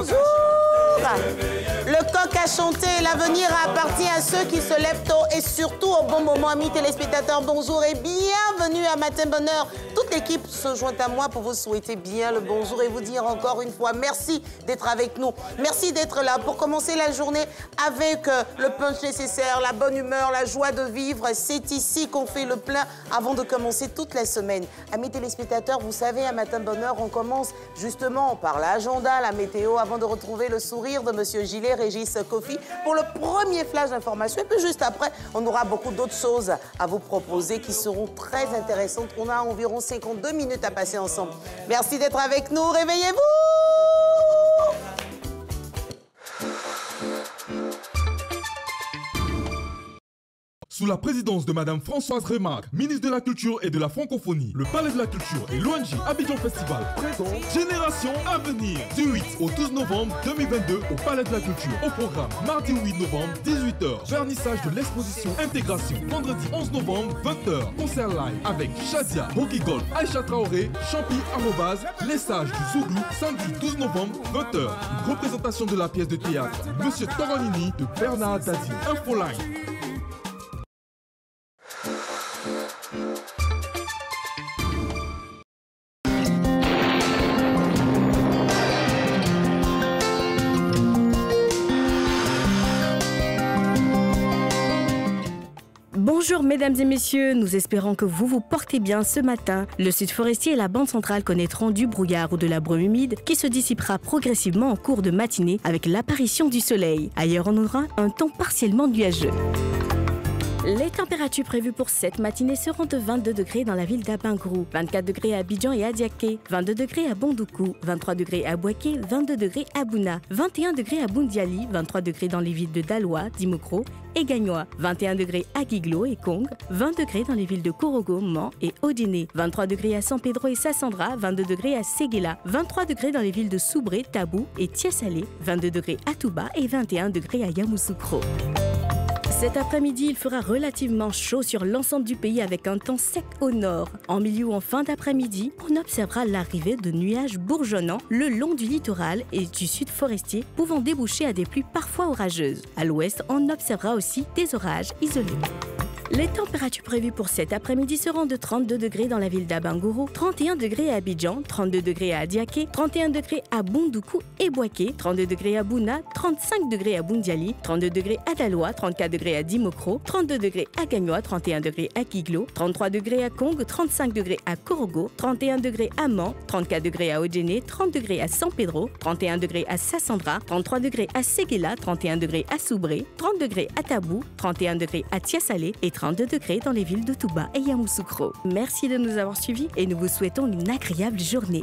bonjour. Le coq a chanté, l'avenir appartient à ceux qui se lèvent tôt et surtout au bon moment. Amis téléspectateurs, bonjour et bienvenue à Matin Bonheur. Toute l'équipe se joint à moi pour vous souhaiter bien le bonjour et vous dire encore une fois merci d'être avec nous. Merci d'être là pour commencer la journée avec le punch nécessaire, la bonne humeur, la joie de vivre. C'est ici qu'on fait le plein avant de commencer toute la semaine. Amis téléspectateurs, vous savez, à Matin Bonheur, on commence justement par l'agenda, la météo, avant de retrouver le sourire de Monsieur Gillet, Régis Kofi, pour le premier flash d'information. Et puis juste après, on aura beaucoup d'autres choses à vous proposer qui seront très intéressantes. On a environ 52 minutes à passer ensemble. Merci d'être avec nous. Réveillez-vous! Sous la présidence de Madame Françoise Remarque, ministre de la Culture et de la Francophonie, le Palais de la Culture et l'ONG Abidjan Festival présentent Génération Avenir du 8 au 12 novembre 2022 au Palais de la Culture. Au programme, mardi 8 novembre, 18h, vernissage de l'exposition Intégration. Vendredi 11 novembre, 20h, concert live avec Shadia, Boki Gold, Aïcha Traoré, Champi Arrobase, Les Sages du Zouglou, samedi 12 novembre, 20h. Une représentation de la pièce de théâtre Monsieur Toronini de Bernard Dadi. Infoline. Bonjour mesdames et messieurs, nous espérons que vous vous portez bien ce matin. Le Sud Forestier et la bande centrale connaîtront du brouillard ou de la brume humide qui se dissipera progressivement en cours de matinée avec l'apparition du soleil. Ailleurs, on aura un temps partiellement nuageux. Les températures prévues pour cette matinée seront de 22 degrés dans la ville d'Abangrou, 24 degrés à Abidjan et à Diaké, 22 degrés à Bondoukou, 23 degrés à Bouaké, 22 degrés à Bouna, 21 degrés à Boundiali, 23 degrés dans les villes de Daloa, Dimokro et Gagnoa, 21 degrés à Guiglo et Kong, 20 degrés dans les villes de Korogo, Mans et Odiné, 23 degrés à San Pedro et Sassandra, 22 degrés à Séguéla, 23 degrés dans les villes de Soubré, Tabou et Tiasalé, 22 degrés à Touba et 21 degrés à Yamoussoukro. Cet après-midi, il fera relativement chaud sur l'ensemble du pays avec un temps sec au nord. En milieu ou en fin d'après-midi, on observera l'arrivée de nuages bourgeonnants le long du littoral et du sud forestier, pouvant déboucher à des pluies parfois orageuses. À l'ouest, on observera aussi des orages isolés. Les températures prévues pour cet après-midi seront de 32 degrés dans la ville d'Abangourou, 31 degrés à Abidjan, 32 degrés à Adiaké, 31 degrés à Bondoukou et Bouaké, 32 degrés à Bouna, 35 degrés à Boundiali, 32 degrés à Daloa, 34 degrés à Dimokro, 32 degrés à Gagnoa, 31 degrés à Kiglo, 33 degrés à Kong, 35 degrés à Korogo, 31 degrés à Mans, 34 degrés à Odjene, 30 degrés à San Pedro, 31 degrés à Sassandra, 33 degrés à Séguéla, 31 degrés à Soubré, 30 degrés à Tabou, 31 degrés à Tiasalé et 32 degrés dans les villes de Touba et Yamoussoukro. Merci de nous avoir suivis et nous vous souhaitons une agréable journée.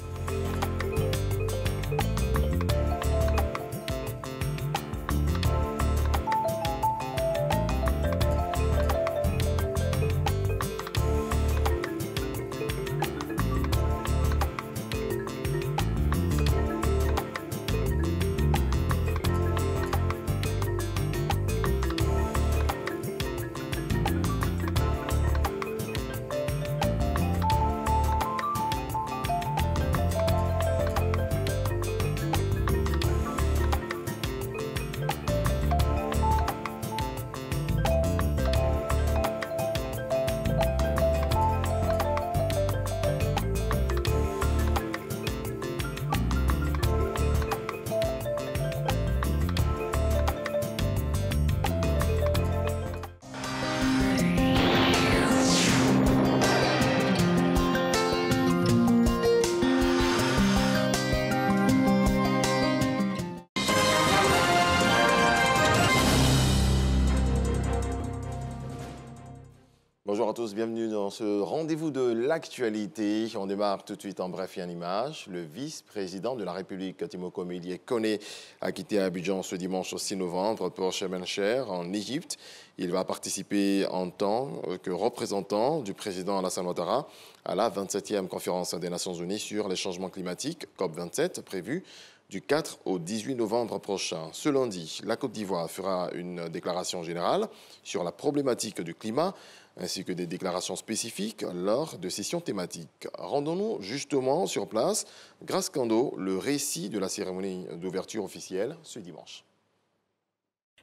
Bonjour à tous, bienvenue dans ce rendez-vous de l'actualité. On démarre tout de suite en bref et en images. Le vice-président de la République, Timoko Médié Koné, a quitté Abidjan ce dimanche 6 novembre pour Sharm el-Sheikh en Égypte. Il va participer en tant que représentant du président Alassane Ouattara à la 27e conférence des Nations Unies sur les changements climatiques, COP27, prévue du 4 au 18 novembre prochain. Ce lundi, la Côte d'Ivoire fera une déclaration générale sur la problématique du climat. ainsi que des déclarations spécifiques lors de sessions thématiques. Rendons-nous justement sur place, grâce Kando, le récit de la cérémonie d'ouverture officielle ce dimanche.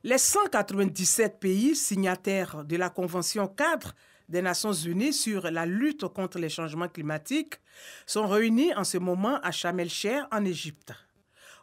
Les 197 pays signataires de la Convention cadre des Nations Unies sur la lutte contre les changements climatiques sont réunis en ce moment à Sharm el-Sheikh en Égypte.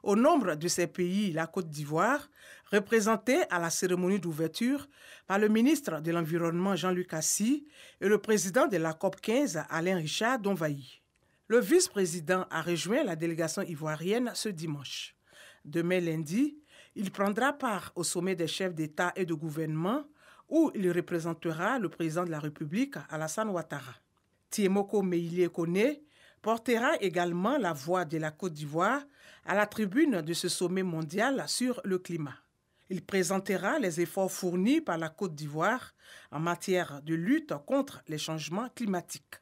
Au nombre de ces pays, la Côte d'Ivoire, représentée à la cérémonie d'ouverture par le ministre de l'Environnement Jean-Luc Assy et le président de la COP15 Alain Richard Donvaï. Le vice-président a rejoint la délégation ivoirienne ce dimanche. Demain lundi, il prendra part au sommet des chefs d'État et de gouvernement où il représentera le président de la République, Alassane Ouattara. Tiemoko Meïlie Kone portera également la voix de la Côte d'Ivoire à la tribune de ce sommet mondial sur le climat. Il présentera les efforts fournis par la Côte d'Ivoire en matière de lutte contre les changements climatiques.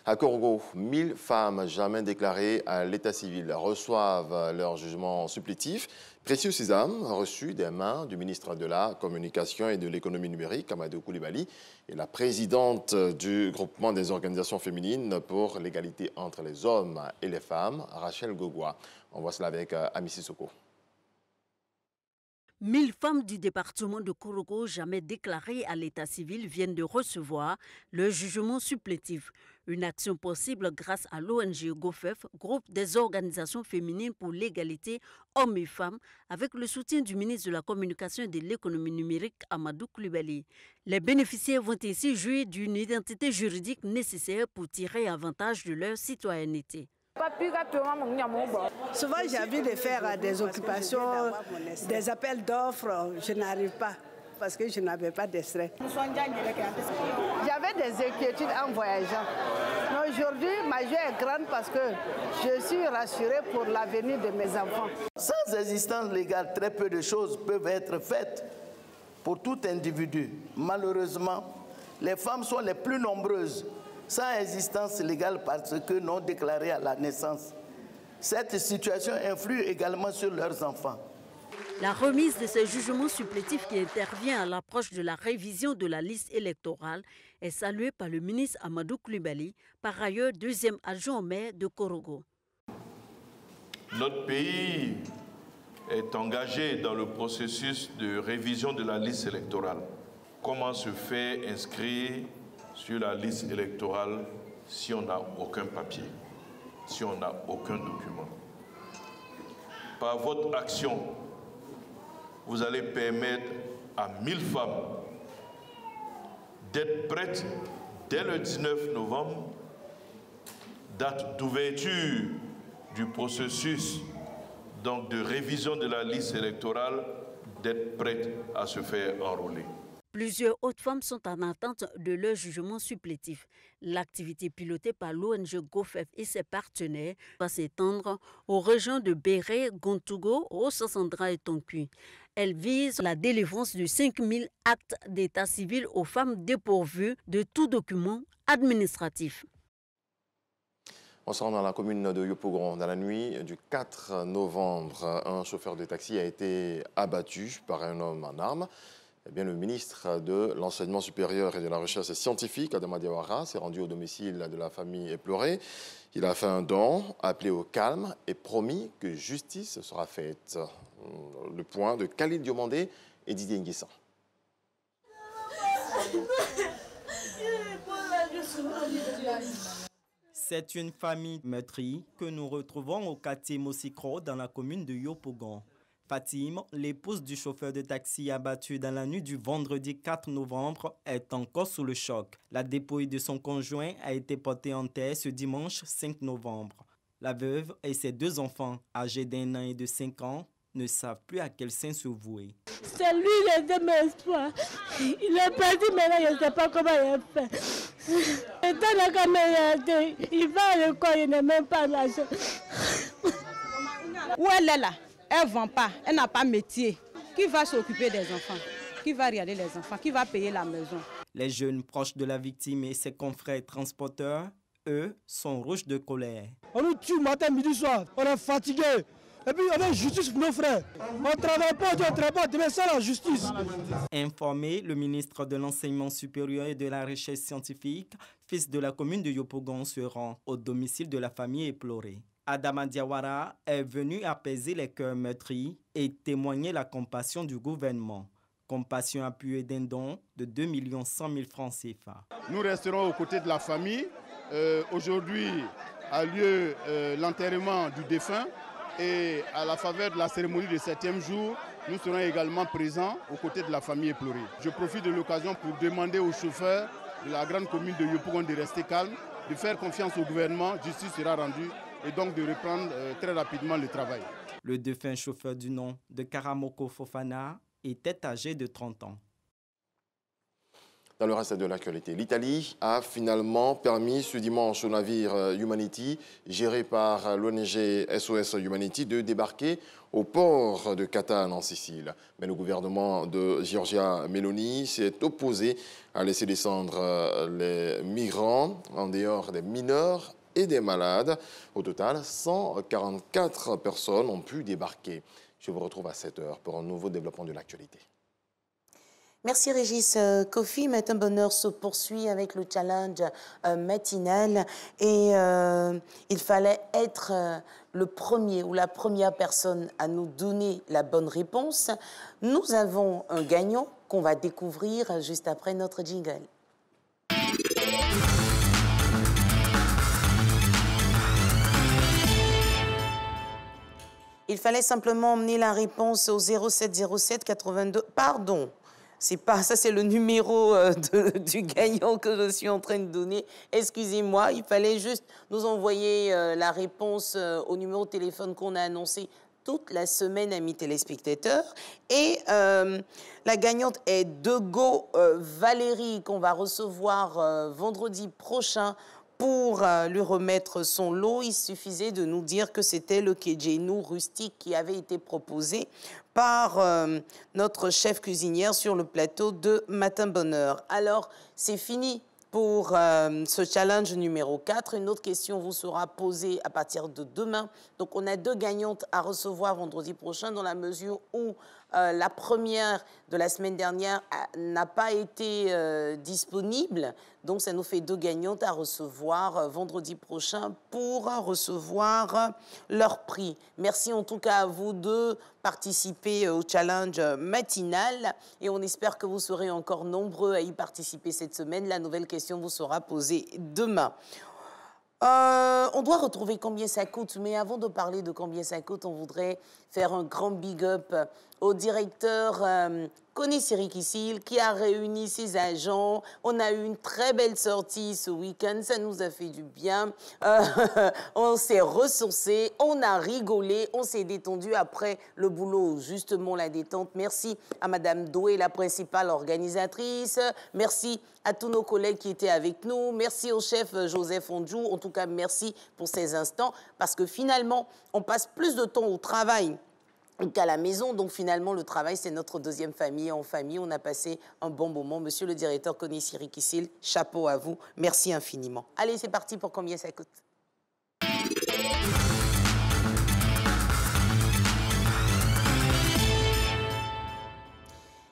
À Korogo, 1000 femmes jamais déclarées à l'état civil reçoivent leur jugement supplétif. Précieux Sésame a reçu des mains du ministre de la Communication et de l'Économie numérique, Amadou Koulibaly, et la présidente du groupement des organisations féminines pour l'égalité entre les hommes et les femmes, Rachel Gogwa. On voit cela avec Ami Sissoko. 1000 femmes du département de Korogo jamais déclarées à l'état civil viennent de recevoir le jugement supplétif. Une action possible grâce à l'ONG GOFEF, groupe des organisations féminines pour l'égalité hommes et femmes, avec le soutien du ministre de la Communication et de l'Économie numérique, Amadou Koulibaly. Les bénéficiaires vont ainsi jouir d'une identité juridique nécessaire pour tirer avantage de leur citoyenneté. Souvent, j'ai envie de faire des occupations, des appels d'offres. Je n'arrive pas parce que je n'avais pas d'extrait. J'avais des inquiétudes en voyageant. Mais aujourd'hui, ma joie est grande parce que je suis rassurée pour l'avenir de mes enfants. Sans existence légale, très peu de choses peuvent être faites pour tout individu. Malheureusement, les femmes sont les plus nombreuses sans existence légale parce que non déclarées à la naissance. Cette situation influe également sur leurs enfants. La remise de ce jugement supplétif qui intervient à l'approche de la révision de la liste électorale est saluée par le ministre Amadou Koulibaly, par ailleurs deuxième adjoint au maire de Korogo. Notre pays est engagé dans le processus de révision de la liste électorale. Comment se fait inscrire sur la liste électorale si on n'a aucun papier, si on n'a aucun document? Par votre action, vous allez permettre à 1000 femmes d'être prêtes dès le 19 novembre, date d'ouverture du processus donc de révision de la liste électorale, d'être prêtes à se faire enrôler. Plusieurs autres femmes sont en attente de leur jugement supplétif. L'activité pilotée par l'ONG GOFEF et ses partenaires va s'étendre aux régions de Béré, Gontougo, Rosso-Sandra et Tonkuy. Elle vise la délivrance de 5000 actes d'état civil aux femmes dépourvues de tout document administratif. On se rend dans la commune de Yopougon. Dans la nuit du 4 novembre, un chauffeur de taxi a été abattu par un homme en armes. Eh bien, le ministre de l'Enseignement supérieur et de la Recherche scientifique, Adama Diawara, s'est rendu au domicile de la famille éplorée. Il a fait un don, appelé au calme et promis que justice sera faite. Le point de Khalid Diomandé et Didier Nguessan. C'est une famille meurtrie que nous retrouvons au quartier Mosikro dans la commune de Yopougon. Fatim, l'épouse du chauffeur de taxi abattu dans la nuit du vendredi 4 novembre, est encore sous le choc. La dépouille de son conjoint a été portée en terre ce dimanche 5 novembre. La veuve et ses 2 enfants, âgés d'1 an et de 5 ans, ne savent plus à quel sein se vouer. C'est lui qui était mon espoir. Il est parti maintenant, je ne sais pas comment il a fait. Il va à l'école, il n'est même pas l'argent. Où elle est là? Elle ne vend pas, elle n'a pas de métier. Qui va s'occuper des enfants? Qui va regarder les enfants? Qui va payer la maison? Les jeunes proches de la victime et ses confrères transporteurs, eux, sont rouges de colère. On nous tue matin, midi, soir. On est fatigués. Et puis avec justice pour nos frères. On ne travaille pas, on ne travaille pas, demain c'est la justice. Informé, le ministre de l'Enseignement supérieur et de la Recherche scientifique, fils de la commune de Yopougon, se rend au domicile de la famille éplorée. Adama Diawara est venu apaiser les cœurs meurtris et témoigner la compassion du gouvernement. Compassion appuyée d'un don de 2 100 000 francs CFA. Nous resterons aux côtés de la famille. Aujourd'hui a lieu l'enterrement du défunt et à la faveur de la cérémonie du 7e jour, nous serons également présents aux côtés de la famille éplorée. Je profite de l'occasion pour demander aux chauffeurs de la grande commune de Yopougon de rester calmes, de faire confiance au gouvernement, justice sera rendue et donc de reprendre très rapidement le travail. Le défunt chauffeur du nom de Karamoko Fofana était âgé de 30 ans. Dans le reste de l'actualité, l'Italie a finalement permis ce dimanche au navire Humanity, géré par l'ONG SOS Humanity, de débarquer au port de Catane en Sicile. Mais le gouvernement de Giorgia Meloni s'est opposé à laisser descendre les migrants en dehors des mineurs et des malades. Au total, 144 personnes ont pu débarquer. Je vous retrouve à 7 h pour un nouveau développement de l'actualité. Merci Régis. Kofi, Matin Bonheur se poursuit avec le challenge matinal et il fallait être le premier ou la première personne à nous donner la bonne réponse. Nous avons un gagnant qu'on va découvrir juste après notre jingle. Il fallait simplement emmener la réponse au 0707 82... Pardon, c'est pas ça, c'est le numéro du gagnant que je suis en train de donner. Excusez-moi, il fallait juste nous envoyer la réponse au numéro de téléphone qu'on a annoncé toute la semaine, amis téléspectateurs. Et la gagnante est Dego Valérie, qu'on va recevoir vendredi prochain. Pour lui remettre son lot, il suffisait de nous dire que c'était le Kejenu rustique qui avait été proposé par notre chef cuisinière sur le plateau de Matin Bonheur. Alors, c'est fini pour ce challenge numéro 4. Une autre question vous sera posée à partir de demain. Donc, on a 2 gagnantes à recevoir vendredi prochain dans la mesure où la première de la semaine dernière n'a pas été disponible. Donc, ça nous fait 2 gagnantes à recevoir vendredi prochain pour recevoir leur prix. Merci en tout cas à vous de participer au challenge matinal et on espère que vous serez encore nombreux à y participer cette semaine. La nouvelle question vous sera posée demain. On doit retrouver combien ça coûte, mais avant de parler de combien ça coûte, on voudrait faire un grand big up au directeur Koné Sirikissil qui a réuni ses agents. On a eu une très belle sortie ce week-end, ça nous a fait du bien. On s'est ressourcés, on a rigolé, on s'est détendu après le boulot, justement la détente. Merci à Madame Doué, la principale organisatrice. Merci à tous nos collègues qui étaient avec nous. Merci au chef Joseph Ondjou. En tout cas, merci pour ces instants parce que finalement, on passe plus de temps au travail qu'à la maison. Donc finalement, le travail, c'est notre deuxième famille. En famille, on a passé un bon moment. Monsieur le directeur Koné Sirikissil, chapeau à vous. Merci infiniment. Allez, c'est parti pour combien ça coûte.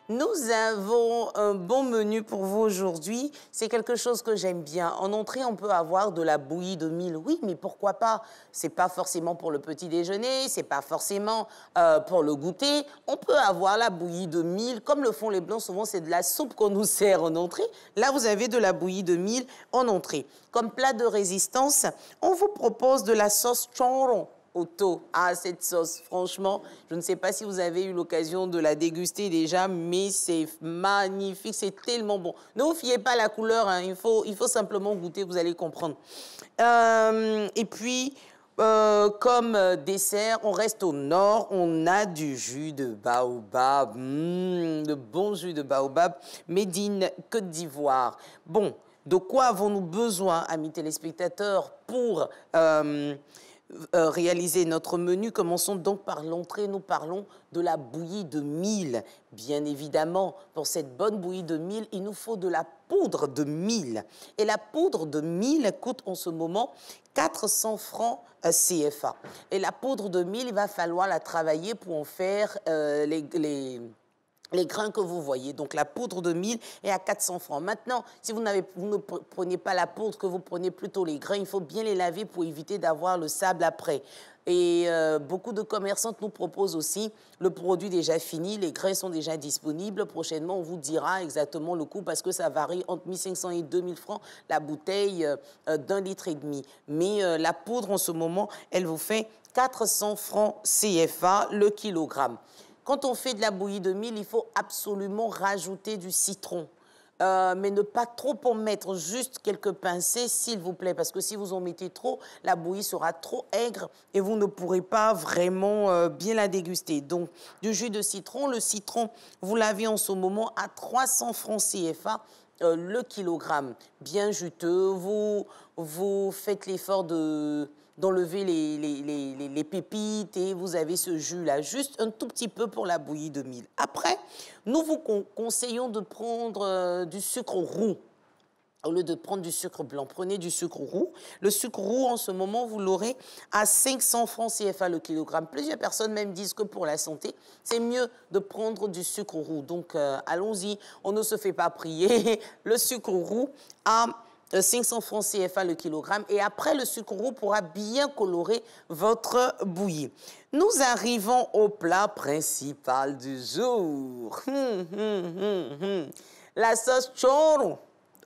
Nous avons un bon menu pour vous aujourd'hui. C'est quelque chose que j'aime bien. En entrée, on peut avoir de la bouillie de mil. Oui, mais pourquoi pas? C'est pas forcément pour le petit déjeuner, c'est pas forcément pour le goûter. On peut avoir la bouillie de mil. Comme le font les Blancs, souvent, c'est de la soupe qu'on nous sert en entrée. Là, vous avez de la bouillie de mil en entrée. Comme plat de résistance, on vous propose de la sauce chonron. Auto. Ah, cette sauce, franchement, je ne sais pas si vous avez eu l'occasion de la déguster déjà, mais c'est magnifique, c'est tellement bon. Ne vous fiez pas à la couleur, hein, il faut simplement goûter, vous allez comprendre. Et puis, comme dessert, on reste au nord, on a du jus de baobab, de bon jus de baobab, made in Côte d'Ivoire. Bon, de quoi avons-nous besoin, amis téléspectateurs, pour réaliser notre menu. Commençons donc par l'entrée. Nous parlons de la bouillie de mil. Bien évidemment, pour cette bonne bouillie de mil, il nous faut de la poudre de mil. Et la poudre de mil coûte en ce moment 400 francs CFA. Et la poudre de mil, il va falloir la travailler pour en faire les grains que vous voyez. Donc la poudre de mil est à 400 francs. Maintenant, si vous ne prenez pas la poudre, que vous prenez plutôt les grains, il faut bien les laver pour éviter d'avoir le sable après. Et beaucoup de commerçantes nous proposent aussi le produit déjà fini. Les grains sont déjà disponibles. Prochainement, on vous dira exactement le coût parce que ça varie entre 1500 et 2000 francs la bouteille d'1,5 litre. Mais la poudre, en ce moment, elle vous fait 400 francs CFA le kilogramme. Quand on fait de la bouillie de mil, il faut absolument rajouter du citron. Mais ne pas trop en mettre, juste quelques pincées, s'il vous plaît. Parce que si vous en mettez trop, la bouillie sera trop aigre et vous ne pourrez pas vraiment bien la déguster. Donc, du jus de citron. Le citron, vous l'avez en ce moment à 300 francs CFA le kilogramme. Bien juteux. Vous faites l'effort d'enlever les pépites et vous avez ce jus-là, juste un tout petit peu pour la bouillie de mil. Après, nous vous conseillons de prendre du sucre roux. Au lieu de prendre du sucre blanc, prenez du sucre roux. Le sucre roux, en ce moment, vous l'aurez à 500 francs CFA le kilogramme. Plusieurs personnes même disent que pour la santé, c'est mieux de prendre du sucre roux. Donc, allons-y, on ne se fait pas prier. Le sucre roux à 500 francs CFA le kilogramme. Et après, le sucre roux pourra bien colorer votre bouillie. Nous arrivons au plat principal du jour. La sauce choro.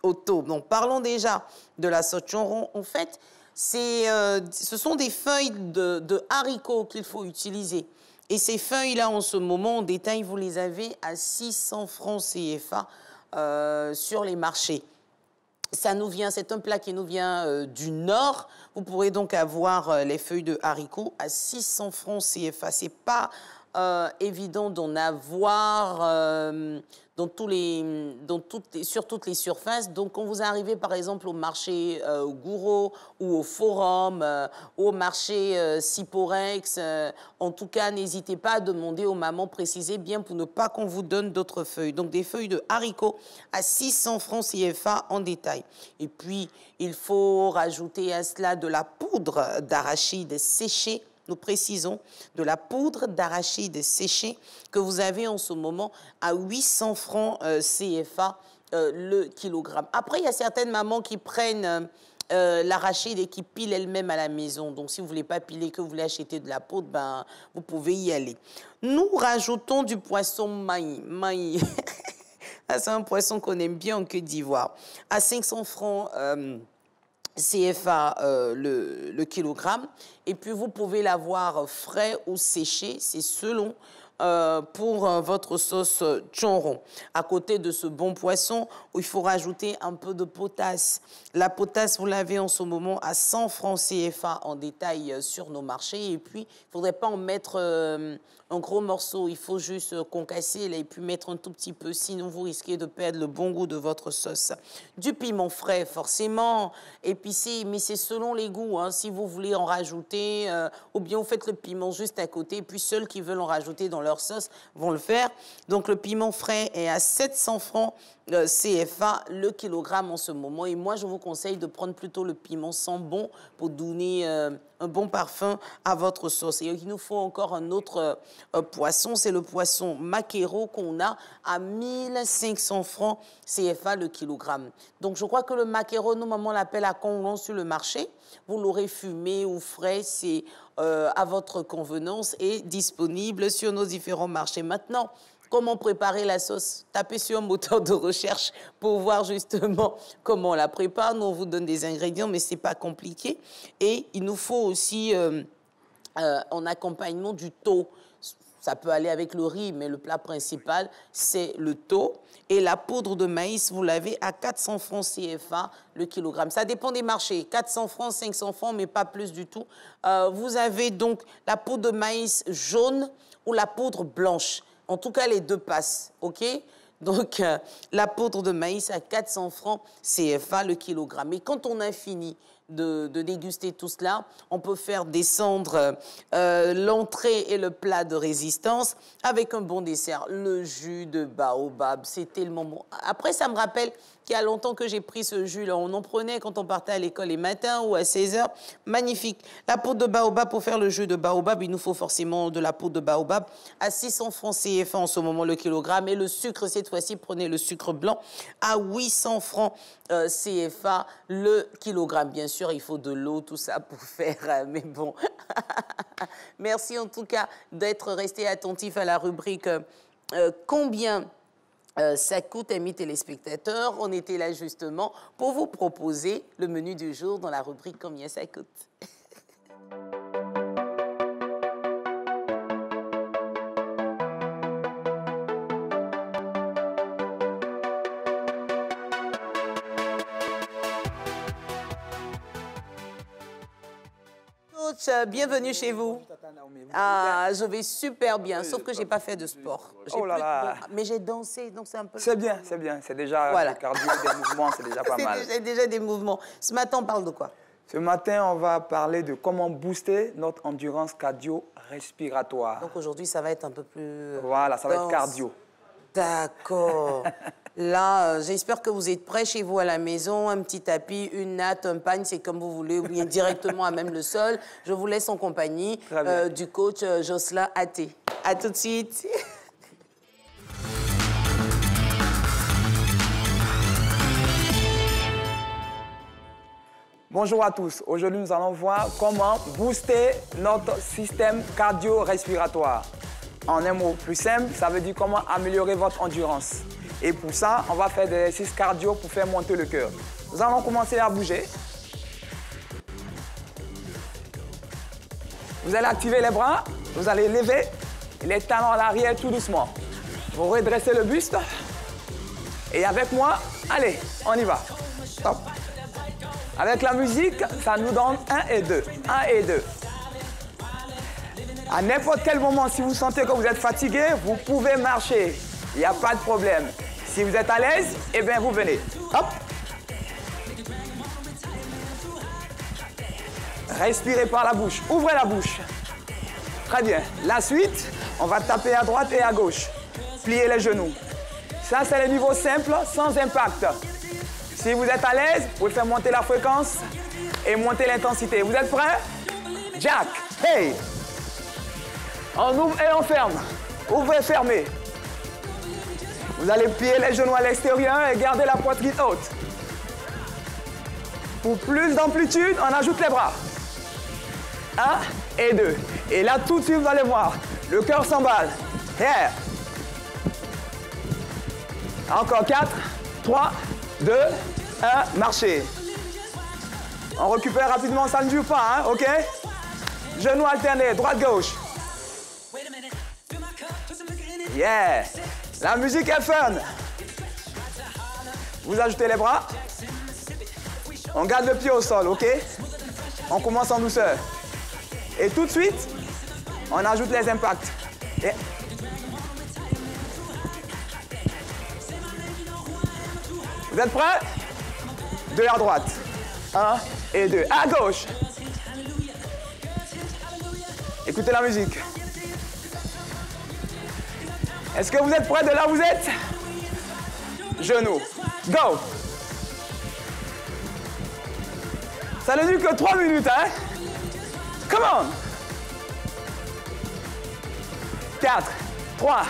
Donc, parlons déjà de la sauce choro. En fait, ce sont des feuilles de haricots qu'il faut utiliser. Et ces feuilles-là, en ce moment, en détail, vous les avez à 600 francs CFA sur les marchés. Ça nous vient, c'est un plat qui nous vient du Nord. Vous pourrez donc avoir les feuilles de haricots à 600 francs CFA. C'est pas évident d'en avoir sur toutes les surfaces. Donc, quand vous arrivez, par exemple, au marché Gouraud ou au Forum, au marché Siporex, en tout cas, n'hésitez pas à demander aux mamans, précisez bien pour ne pas qu'on vous donne d'autres feuilles. Donc, des feuilles de haricots à 600 francs CFA en détail. Et puis, il faut rajouter à cela de la poudre d'arachide séchée. Nous précisons de la poudre d'arachide séchée que vous avez en ce moment à 800 francs CFA le kilogramme. Après, il y a certaines mamans qui prennent l'arachide et qui pilent elles-mêmes à la maison. Donc, si vous ne voulez pas piler, que vous voulez acheter de la poudre, ben, vous pouvez y aller. Nous rajoutons du poisson maï. C'est un poisson qu'on aime bien en Côte d'Ivoire. À 500 francs CFA le kilogramme. Et puis, vous pouvez l'avoir frais ou séché, c'est selon pour votre sauce chonron. À côté de ce bon poisson, il faut rajouter un peu de potasse. La potasse, vous l'avez en ce moment à 100 francs CFA en détail sur nos marchés. Et puis, il ne faudrait pas en mettre un gros morceau. Il faut juste concasser et puis mettre un tout petit peu. Sinon, vous risquez de perdre le bon goût de votre sauce. Du piment frais, forcément, épicé, mais c'est selon les goûts. Hein. Si vous voulez en rajouter, ou bien vous faites le piment juste à côté. Et puis, ceux qui veulent en rajouter dans leur sauce vont le faire. Donc, le piment frais est à 700 francs CFA le kilogramme en ce moment. Et moi, je vous conseille de prendre plutôt le piment sambon pour donner un bon parfum à votre sauce. Et il nous faut encore un autre poisson, c'est le poisson maquereau qu'on a à 1500 francs CFA le kilogramme. Donc, je crois que le maquereau, nous, maman l'appelle à congelon sur le marché. Vous l'aurez fumé ou frais, c'est à votre convenance et disponible sur nos différents marchés. Maintenant, comment préparer la sauce? Tapez sur un moteur de recherche pour voir justement comment on la prépare. Nous, on vous donne des ingrédients, mais ce n'est pas compliqué. Et il nous faut aussi, en accompagnement, du thau. Ça peut aller avec le riz, mais le plat principal, c'est le thau. Et la poudre de maïs, vous l'avez à 400 francs CFA le kilogramme. Ça dépend des marchés. 400 francs, 500 francs, mais pas plus du tout. Vous avez donc la poudre de maïs jaune ou la poudre blanche. En tout cas, les deux passent, OK? Donc, la poudre de maïs à 400 francs CFA le kilogramme. Et quand on a fini de déguster tout cela. On peut faire descendre l'entrée et le plat de résistance avec un bon dessert. Le jus de baobab, c'était le moment. Après, ça me rappelle qu'il y a longtemps que j'ai pris ce jus-là. On en prenait quand on partait à l'école les matins ou à 16h. Magnifique. La poudre de baobab, pour faire le jus de baobab, il nous faut forcément de la poudre de baobab à 600 francs CFA en ce moment le kilogramme. Et le sucre, cette fois-ci, prenez le sucre blanc à 800 francs CFA le kilogramme. Bien sûr, il faut de l'eau, tout ça pour faire, mais bon. Merci en tout cas d'être resté attentif à la rubrique combien ça coûte, amis téléspectateurs. On était là justement pour vous proposer le menu du jour dans la rubrique combien ça coûte. Bienvenue chez vous. Ah, je vais super bien, sauf que je n'ai pas fait de sport. Oh là là. Mais j'ai dansé, donc c'est un peu... C'est bien, c'est bien. C'est déjà voilà. le cardio, des mouvements, c'est déjà pas mal. C'est déjà des mouvements. Ce matin, on parle de quoi? Ce matin, on va parler de comment booster notre endurance cardio-respiratoire. Donc aujourd'hui, ça va être un peu plus... Voilà, ça va être cardio. D'accord. Là, j'espère que vous êtes prêts chez vous à la maison. Un petit tapis, une natte, un pagne, c'est comme vous voulez, ou bien directement à même le sol. Je vous laisse en compagnie du coach Jocelyn Athé. À tout de suite. Bonjour à tous. Aujourd'hui, nous allons voir comment booster notre système cardio-respiratoire. En un mot plus simple, ça veut dire comment améliorer votre endurance. Et pour ça, on va faire des exercices cardio pour faire monter le cœur. Nous allons commencer à bouger. Vous allez activer les bras, vous allez lever les talons à l'arrière tout doucement. Vous redressez le buste. Et avec moi, allez, on y va. Top. Avec la musique, ça nous donne 1 et 2. 1 et 2. À n'importe quel moment, si vous sentez que vous êtes fatigué, vous pouvez marcher. Il n'y a pas de problème. Si vous êtes à l'aise, eh bien, vous venez. Hop. Respirez par la bouche. Ouvrez la bouche. Très bien. La suite, on va taper à droite et à gauche. Pliez les genoux. Ça, c'est le niveau simple, sans impact. Si vous êtes à l'aise, vous pouvez faire monter la fréquence et monter l'intensité. Vous êtes prêts? Jack. Hey. On ouvre et on ferme. Ouvrez et fermez. Vous allez plier les genoux à l'extérieur et garder la poitrine haute. Pour plus d'amplitude, on ajoute les bras. 1 et 2. Et là, tout de suite, vous allez voir, le cœur s'emballe. Yeah. Encore 4, 3, 2, 1, marchez. On récupère rapidement, ça ne dure pas, hein, ok? Genoux alternés, droite-gauche. Yeah! La musique est fun. Vous ajoutez les bras. On garde le pied au sol, ok? On commence en douceur. Et tout de suite, on ajoute les impacts. Et... Vous êtes prêts? 2 à droite. 1 et 2. À gauche. Écoutez la musique. Est-ce que vous êtes prêts de là où vous êtes? Genoux. Go! Ça ne dure que 3 minutes, hein? Come on! 4, 3,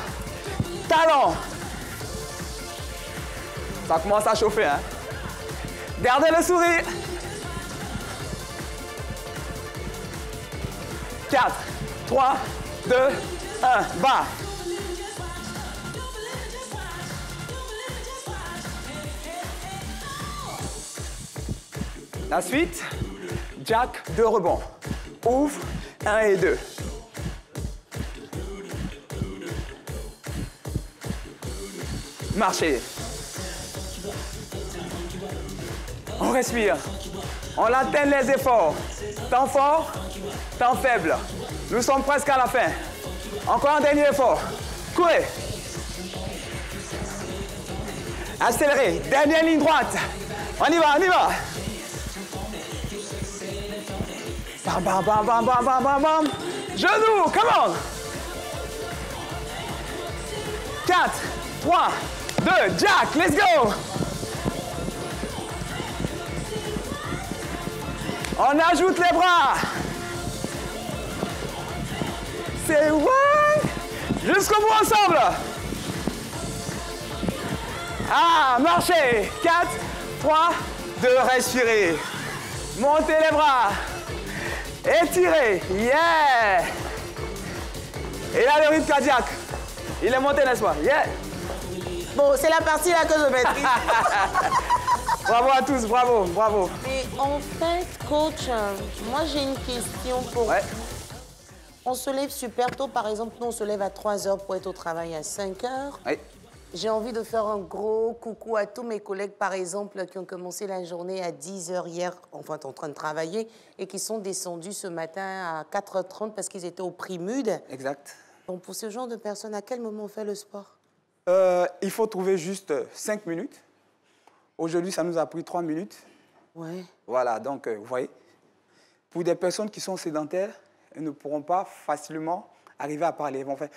talons. Ça commence à chauffer, hein? Gardez le sourire. 4, 3, 2, 1, bas. La suite, Jack, 2 rebonds. Ouvre, 1 et 2. Marchez. On respire. On alterne les efforts. Temps fort, temps faible. Nous sommes presque à la fin. Encore un dernier effort. Courez. Accélérez. Dernière ligne droite. On y va, on y va. Bam, bam, bam, bam, bam, bam, bam, bam. Genoux, come on. 4, 3, 2, Jack, let's go. On ajoute les bras. C'est ouais. Jusqu'au bout ensemble. Ah, marchez. 4, 3, 2, respirez. Montez les bras. Étirez. Yeah. Et là, le rythme cardiaque. Il est monté, n'est-ce pas? Yeah. Bon, c'est la partie là que je maîtrise. Bravo à tous, bravo, bravo. Mais en fait, coach, moi j'ai une question pour... Ouais. On se lève super tôt, par exemple, nous on se lève à 3h pour être au travail à 5h. Oui. J'ai envie de faire un gros coucou à tous mes collègues, par exemple, qui ont commencé la journée à 10h hier, enfin en train de travailler, et qui sont descendus ce matin à 4h30 parce qu'ils étaient au Primude. Exact. Donc pour ce genre de personnes, à quel moment on fait le sport? Il faut trouver juste 5 minutes. Aujourd'hui, ça nous a pris 3 minutes. Ouais. Voilà, donc, vous voyez, pour des personnes qui sont sédentaires, elles ne pourront pas facilement arriver à parler. Ils vont faire...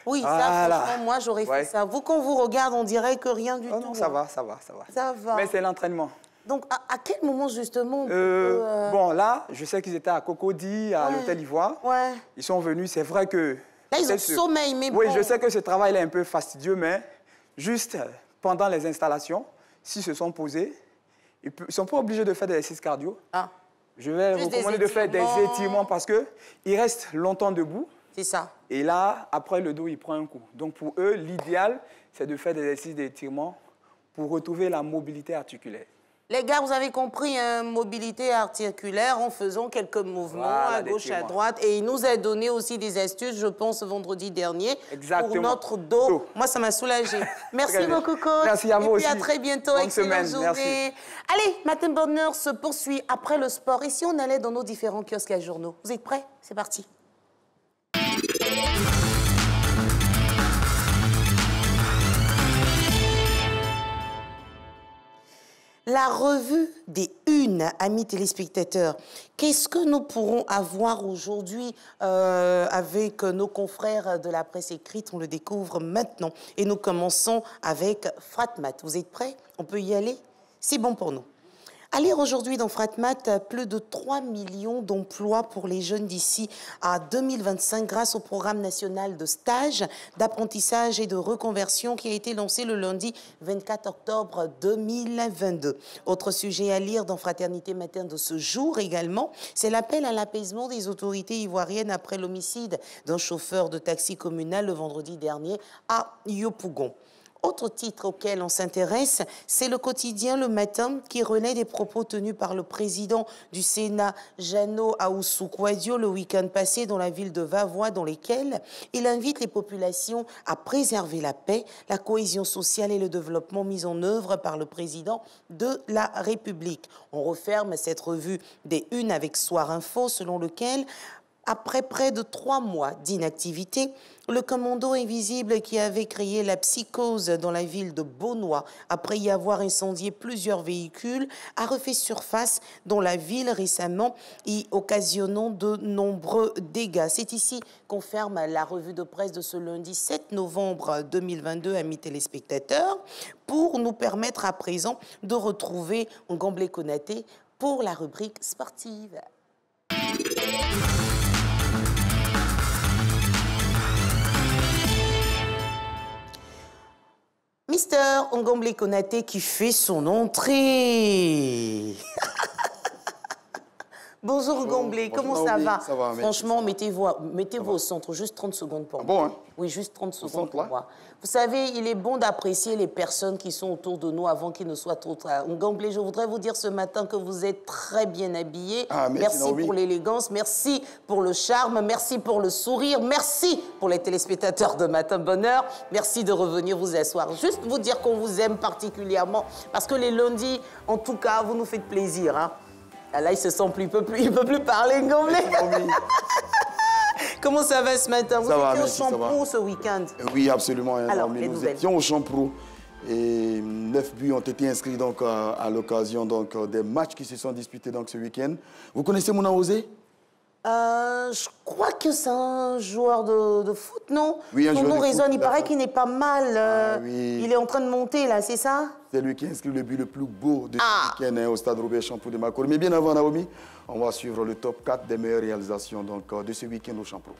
Oui, voilà. Ça, franchement, moi, j'aurais fait ça. Vous, quand vous regarde, on dirait que rien du tout. Non, ça va. Ça va. Mais c'est l'entraînement. Donc, à quel moment, justement, Bon, là, je sais qu'ils étaient à Cocody, à l'Hôtel Ivoire. Ouais. Ils sont venus, c'est vrai que... Là, ils ont sommeil, mais oui, bon... je sais que ce travail est un peu fastidieux, mais juste pendant les installations, s'ils se sont posés, ils ne sont pas obligés de faire des exercices cardio. Ah. Je vais recommander de faire des étirements parce qu'ils restent longtemps debout. C'est ça. Et là, après, le dos, il prend un coup. Donc, pour eux, l'idéal, c'est de faire des exercices d'étirement pour retrouver la mobilité articulaire. Les gars, vous avez compris, hein, mobilité articulaire en faisant quelques mouvements à gauche, à droite. Et il nous a donné aussi des astuces, je pense, vendredi dernier, pour notre dos. Moi, ça m'a soulagé. Merci beaucoup, coach. Merci à vous aussi. Et puis à très bientôt. Bonne Excellente semaine. journée. Merci. Allez, Matin Bonheur se poursuit après le sport. Et si on allait dans nos différents kiosques à journaux? Vous êtes prêts? C'est parti. La revue des unes, amis téléspectateurs. Qu'est-ce que nous pourrons avoir aujourd'hui avec nos confrères de la presse écrite? On le découvre maintenant. Et nous commençons avec Fratmat. Vous êtes prêts? On peut y aller? C'est bon pour nous. À lire aujourd'hui dans Fratmat, plus de 3 millions d'emplois pour les jeunes d'ici à 2025 grâce au programme national de stage, d'apprentissage et de reconversion qui a été lancé le lundi 24 octobre 2022. Autre sujet à lire dans Fraternité Matin de ce jour également, c'est l'appel à l'apaisement des autorités ivoiriennes après l'homicide d'un chauffeur de taxi communal le vendredi dernier à Yopougon. Autre titre auquel on s'intéresse, c'est le quotidien Le Matin qui relaie des propos tenus par le président du Sénat, Jeannot Ahoussou-Kouadio, le week-end passé dans la ville de Vavois, dans lesquels il invite les populations à préserver la paix, la cohésion sociale et le développement mis en œuvre par le président de la République. On referme cette revue des unes avec Soir Info, selon lequel... Après près de 3 mois d'inactivité, le commando invisible qui avait créé la psychose dans la ville de Beaunois, après y avoir incendié plusieurs véhicules, a refait surface dans la ville récemment, y occasionnant de nombreux dégâts. C'est ici qu'on ferme la revue de presse de ce lundi 7 novembre 2022, amis téléspectateurs, pour nous permettre à présent de retrouver Ngomblé Konaté pour la rubrique sportive. Mister Ngomblé Konaté qui fait son entrée. Bonjour Ngomblé, comment ça va? Ça va, franchement, mettez-vous au centre, juste 30 secondes pour moi. Bon, hein? Oui, juste 30 secondes pour moi. Vous savez, il est bon d'apprécier les personnes qui sont autour de nous avant qu'ils ne soient trop tard. Ngomblé, je voudrais vous dire ce matin que vous êtes très bien habillé. Ah, merci pour l'élégance, merci pour le charme, merci pour le sourire, merci pour les téléspectateurs de Matin Bonheur. Merci de revenir vous asseoir. Juste vous dire qu'on vous aime particulièrement parce que les lundis, en tout cas, vous nous faites plaisir, hein. Là, il se sent plus, il peut plus parler, Ngomblé. Comment ça va ce matin? Vous étiez au Champrou ce week-end? Oui, absolument. Alors, mais nous étions au Champrou. Et 9 buts ont été inscrits donc, à l'occasion des matchs qui se sont disputés donc, ce week-end. Vous connaissez Mouna Osé? Je crois que c'est un joueur de foot, non? Oui, un Son joueur nom de résonne, foot, il paraît qu'il n'est pas mal. oui. Il est en train de monter, là, c'est ça? C'est lui qui a inscrit le but le plus beau de ce week-end au stade Robert Champrou de Makori. Mais bien avant, Naomi, on va suivre le top 4 des meilleures réalisations donc, de ce week-end au Champrou.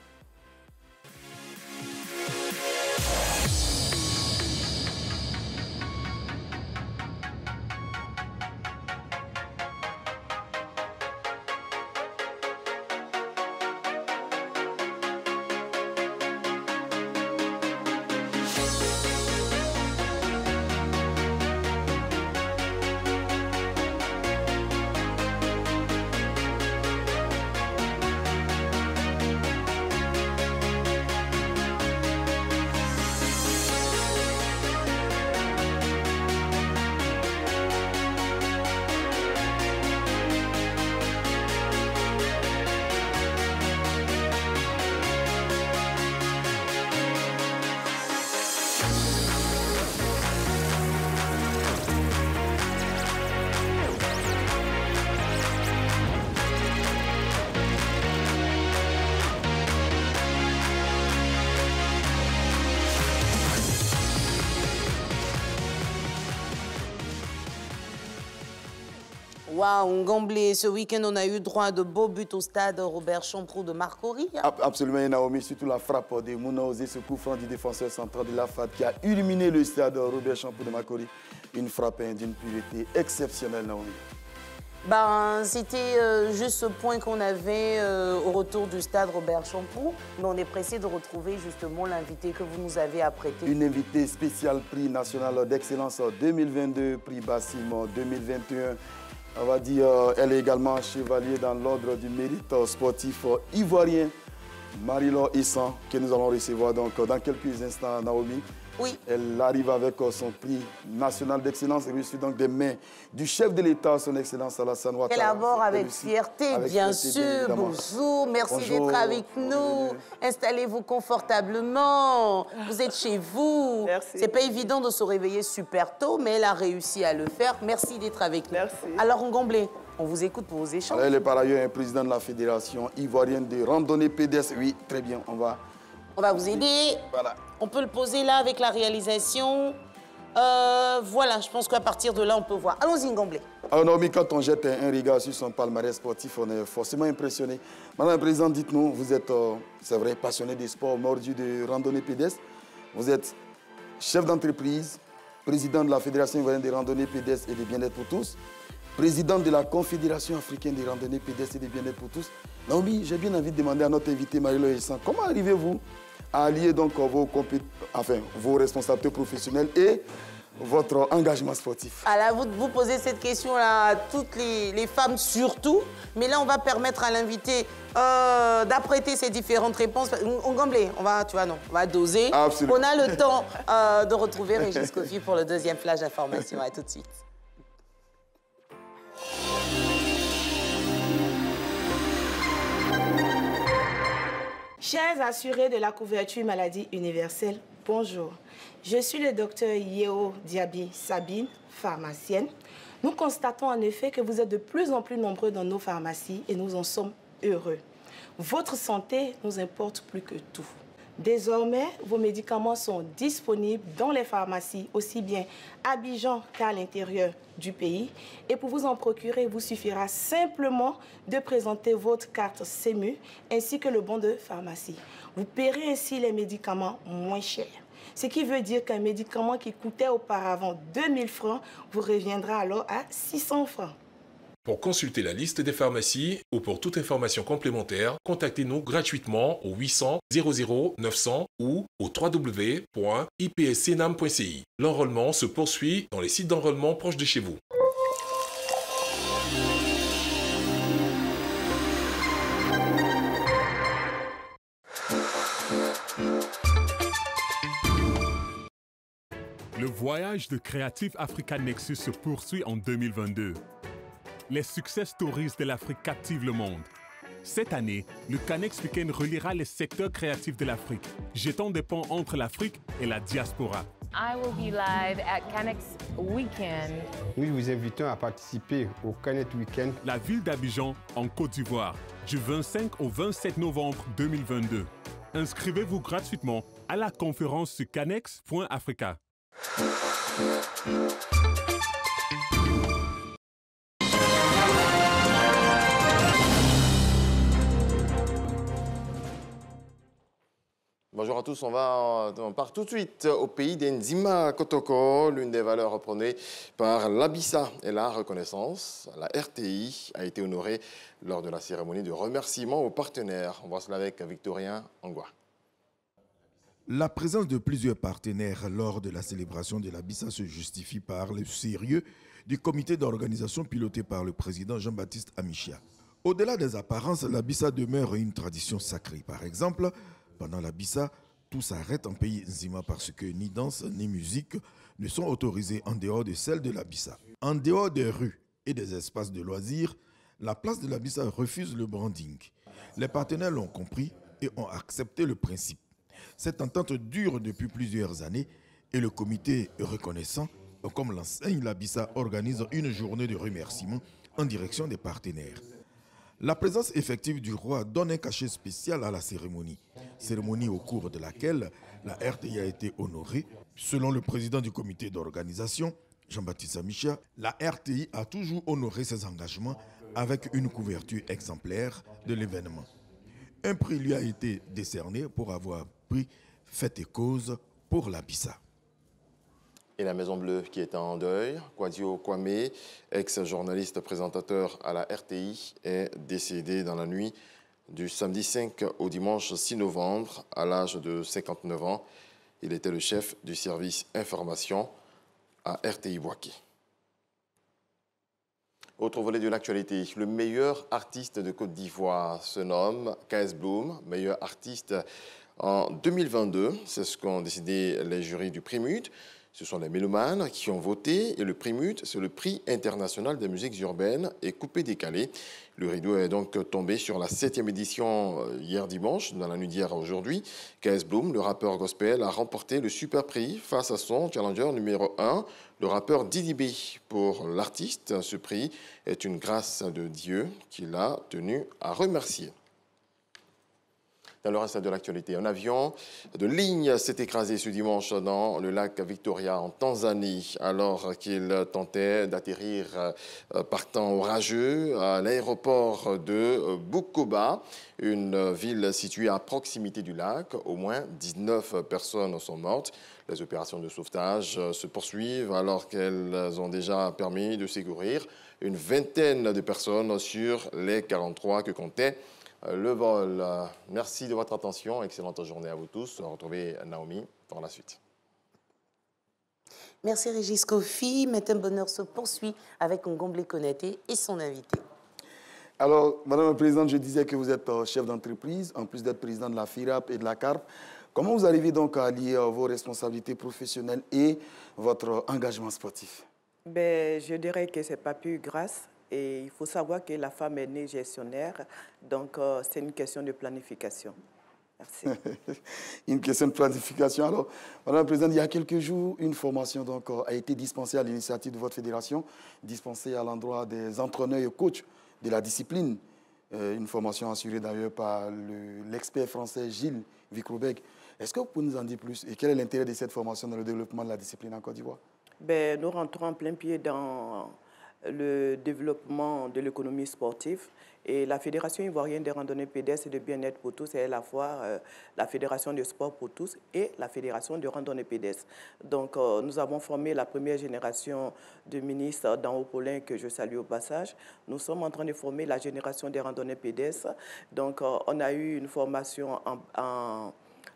Waouh, Ngomblé, ce week-end, on a eu droit à de beaux buts au stade Robert Champrou de Marcory. Absolument, Naomi, surtout la frappe de Mouna Osé, ce coup franc du défenseur central de la FAD qui a illuminé le stade Robert Champrou de Marcory. Une frappe d'une pureté exceptionnelle, Naomi. Ben, c'était juste ce point qu'on avait au retour du stade Robert Champrou. Mais on est pressé de retrouver justement l'invité que vous nous avez apprêté. Une invitée spéciale prix national d'excellence 2022, prix Bassim 2021. On va dire, elle est également chevalier dans l'ordre du mérite sportif ivoirien. Marie-Laure Issan, que nous allons recevoir donc, dans quelques instants, Naomi. Oui. Elle arrive avec son prix national d'excellence reçu donc des mains du chef de l'État, son Excellence Alassane Ouattara. Elle aborde avec fierté, bien sûr. Bonjour, merci d'être avec nous. Installez-vous confortablement. Vous êtes chez vous. Merci. C'est pas évident de se réveiller super tôt, mais elle a réussi à le faire. Merci d'être avec nous. Merci. Alors, Ngomblé, on vous écoute pour vos échanges. Alors, elle est par ailleurs un président de la Fédération ivoirienne de randonnée pédestre. Oui, très bien, on va vous aider. Voilà. On peut le poser là avec la réalisation. Voilà, je pense qu'à partir de là, on peut voir. Allons-y, Ngomblé. Alors, Naomi, quand on jette un regard sur son palmarès sportif, on est forcément impressionné. Madame la Présidente, dites-nous, vous êtes, c'est vrai, passionné des sports, mordu de randonnée pédestre. Vous êtes chef d'entreprise, président de la Fédération ivoirienne des randonnées pédestres et des bien-être pour tous, président de la Confédération africaine des randonnées pédestres et des bien-être pour tous. Naomi, j'ai bien envie de demander à notre invité Marie-Laure Issan, comment arrivez-vous à allier donc vos responsabilités professionnelles et votre engagement sportif? Alors, vous posez cette question-là à toutes les femmes surtout, mais là, on va permettre à l'invité d'apprêter ces différentes réponses. Ngomblé, on va doser. Absolument. On a le temps de retrouver Régis Kofi pour le deuxième flash d'information. À tout de suite. Chers assurés de la couverture maladie universelle, bonjour. Je suis le docteur Yeo Diaby Sabine, pharmacienne. Nous constatons en effet que vous êtes de plus en plus nombreux dans nos pharmacies et nous en sommes heureux. Votre santé nous importe plus que tout. Désormais, vos médicaments sont disponibles dans les pharmacies, aussi bien à Abidjan qu'à l'intérieur du pays. Et pour vous en procurer, il vous suffira simplement de présenter votre carte CEMU ainsi que le bon de pharmacie. Vous paierez ainsi les médicaments moins chers. Ce qui veut dire qu'un médicament qui coûtait auparavant 2000 francs vous reviendra alors à 600 francs. Pour consulter la liste des pharmacies ou pour toute information complémentaire, contactez-nous gratuitement au 800 00 900 ou au www.ipscenam.ci. L'enrôlement se poursuit dans les sites d'enrôlement proches de chez vous. Le voyage de Creative Africa Nexus se poursuit en 2022. Les success stories de l'Afrique captivent le monde. Cette année, le Canex Weekend reliera les secteurs créatifs de l'Afrique, jetant des ponts entre l'Afrique et la diaspora. I will be live at Canex Weekend. Nous vous invitons à participer au Canex Weekend. La ville d'Abidjan, en Côte d'Ivoire, du 25 au 27 novembre 2022. Inscrivez-vous gratuitement à la conférence sur canex.africa. Bonjour à tous, on part tout de suite au pays d'Nzima Kotoko, l'une des valeurs prônées par l'Abissa et la reconnaissance. La RTI a été honorée lors de la cérémonie de remerciement aux partenaires. On voit cela avec Victorien Angwa. La présence de plusieurs partenaires lors de la célébration de l'Abissa se justifie par le sérieux du comité d'organisation piloté par le président Jean-Baptiste Amichia. Au-delà des apparences, l'Abissa demeure une tradition sacrée. Par exemple, pendant l'Abissa, tout s'arrête en pays Nzima parce que ni danse ni musique ne sont autorisées en dehors de celles de l'Abissa. En dehors des rues et des espaces de loisirs, la place de l'Abissa refuse le branding. Les partenaires l'ont compris et ont accepté le principe. Cette entente dure depuis plusieurs années et le comité reconnaissant, comme l'enseigne l'Abissa, organise une journée de remerciement en direction des partenaires. La présence effective du roi donne un cachet spécial à la cérémonie. Cérémonie au cours de laquelle la RTI a été honorée. Selon le président du comité d'organisation, Jean-Baptiste Amichia, la RTI a toujours honoré ses engagements avec une couverture exemplaire de l'événement. Un prix lui a été décerné pour avoir pris fait et cause pour l'Abissa. Et la Maison Bleue qui est en deuil, Kwadio Kwame, ex-journaliste présentateur à la RTI, est décédé dans la nuit du samedi 5 au dimanche 6 novembre à l'âge de 59 ans. Il était le chef du service information à RTI Bouaké. Autre volet de l'actualité, le meilleur artiste de Côte d'Ivoire se nomme KS Bloom, meilleur artiste en 2022. C'est ce qu'ont décidé les jurys du Primut. Ce sont les mélomanes qui ont voté et le Primut, c'est le prix international des musiques urbaines et coupé-décalé. Le rideau est donc tombé sur la 7e édition hier dimanche, dans la nuit d'hier à aujourd'hui. KS Bloom, le rappeur gospel, a remporté le super prix face à son challenger numéro 1, le rappeur Didi B. Pour l'artiste, ce prix est une grâce de Dieu qu'il a tenu à remercier. Dans le reste de l'actualité, un avion de ligne s'est écrasé ce dimanche dans le lac Victoria en Tanzanie alors qu'il tentait d'atterrir par temps orageux à l'aéroport de Bukoba, une ville située à proximité du lac. Au moins 19 personnes sont mortes. Les opérations de sauvetage se poursuivent alors qu'elles ont déjà permis de secourir une vingtaine de personnes sur les 43 que comptait le vol. Merci de votre attention. Excellente journée à vous tous. Retrouvez Naomi pour la suite. Merci Régis Kofi. Matin Bonheur se poursuit avec Ngomblé Konaté et son invité. Alors, Madame la Présidente, je disais que vous êtes chef d'entreprise, en plus d'être président de la FIRAP et de la CARP. Comment vous arrivez donc à allier vos responsabilités professionnelles et votre engagement sportif? Je dirais que ce n'est pas plus grâce. Et il faut savoir que la femme est née gestionnaire, donc c'est une question de planification. Merci. Une question de planification. Alors, Madame la Présidente, il y a quelques jours, une formation donc, a été dispensée à l'initiative de votre fédération, dispensée à l'endroit des entraîneurs et coachs de la discipline. Une formation assurée d'ailleurs par l'expert français Gilles Vicrobec. Est-ce que vous pouvez nous en dire plus? Et quel est l'intérêt de cette formation dans le développement de la discipline en Côte d'Ivoire? Nous rentrons en plein pied dans le développement de l'économie sportive. Et la Fédération ivoirienne des randonnées pédestres et de bien-être pour tous est à la fois la Fédération de sport pour tous et la Fédération de randonnée pédestres. Donc, nous avons formé la première génération de ministres dans Haut-Paulin, que je salue au passage. Nous sommes en train de former la génération des randonnées pédestres. Donc, on a eu une formation en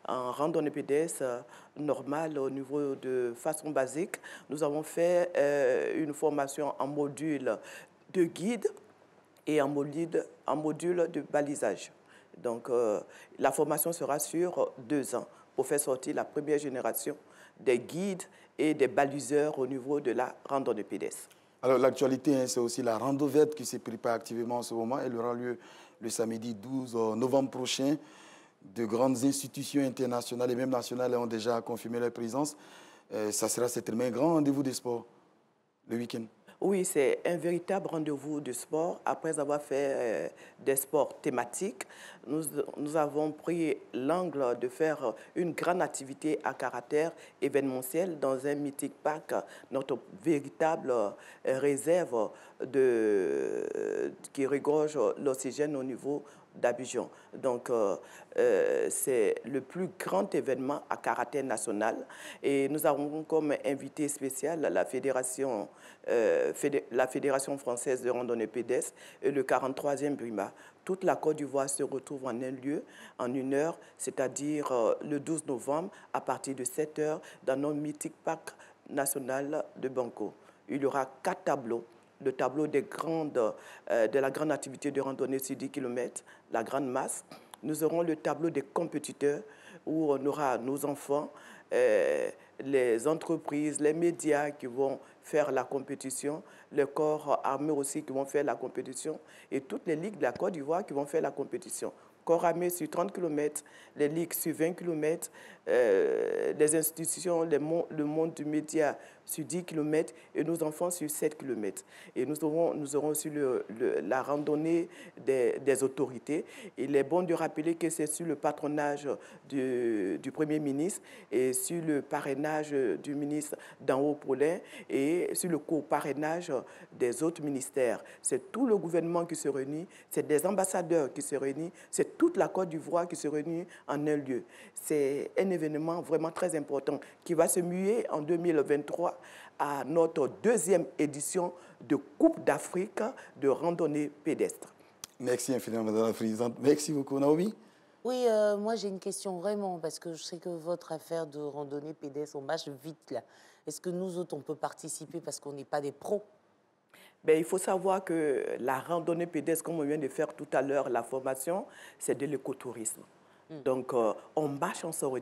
randonnée pédestre normale au niveau de façon basique. Nous avons fait une formation en module de guide et en module de balisage. Donc, la formation sera sur 2 ans pour faire sortir la première génération des guides et des baliseurs au niveau de la randonnée pédestre. Alors, l'actualité, c'est aussi la rando verte qui se prépare activement en ce moment. Elle aura lieu le samedi 12 novembre prochain. De grandes institutions internationales et même nationales ont déjà confirmé leur présence. ça sera certainement un grand rendez-vous des sports le week-end. Oui, c'est un véritable rendez-vous de sport. Après avoir fait des sports thématiques, nous avons pris l'angle de faire une grande activité à caractère événementiel dans un mythique parc, notre véritable réserve qui regorge l'oxygène au niveau d'Abidjan. Donc, c'est le plus grand événement à caractère national. Et nous avons comme invité spécial la Fédération française de randonnée pédestre et le 43e BRIMA. Toute la Côte d'Ivoire se retrouve en un lieu, en 1 heure, c'est-à-dire le 12 novembre, à partir de 7 heures, dans notre mythique parc national de Banco. Il y aura 4 tableaux. Le tableau de la grande activité de randonnée sur 10 km, la grande masse. Nous aurons le tableau des compétiteurs où on aura nos enfants, les entreprises, les médias qui vont faire la compétition, les corps armés aussi qui vont faire la compétition et toutes les ligues de la Côte d'Ivoire qui vont faire la compétition. Corps armés sur 30 km, les ligues sur 20 km, les institutions, le monde du média sur 10 km et nos enfants sur 7 km. Et nous aurons aussi la randonnée des autorités. Il est bon de rappeler que c'est sur le patronage du Premier ministre et sur le parrainage du ministre d'En-Haut Paulin et sur le co-parrainage des autres ministères. C'est tout le gouvernement qui se réunit, c'est des ambassadeurs qui se réunissent, c'est toute la Côte d'Ivoire qui se réunit en un lieu. C'est un événement vraiment très important qui va se muer en 2023 à notre 2e édition de Coupe d'Afrique de randonnée pédestre. Merci infiniment, Madame la Présidente. Merci beaucoup, Naomi. Oui, moi j'ai une question vraiment, parce que je sais que votre affaire de randonnée pédestre, on marche vite là. Est-ce que nous autres, on peut participer parce qu'on n'est pas des pros? Ben, il faut savoir que la randonnée pédestre, comme on vient de faire tout à l'heure, la formation, c'est de l'écotourisme. Donc, on marche ensemble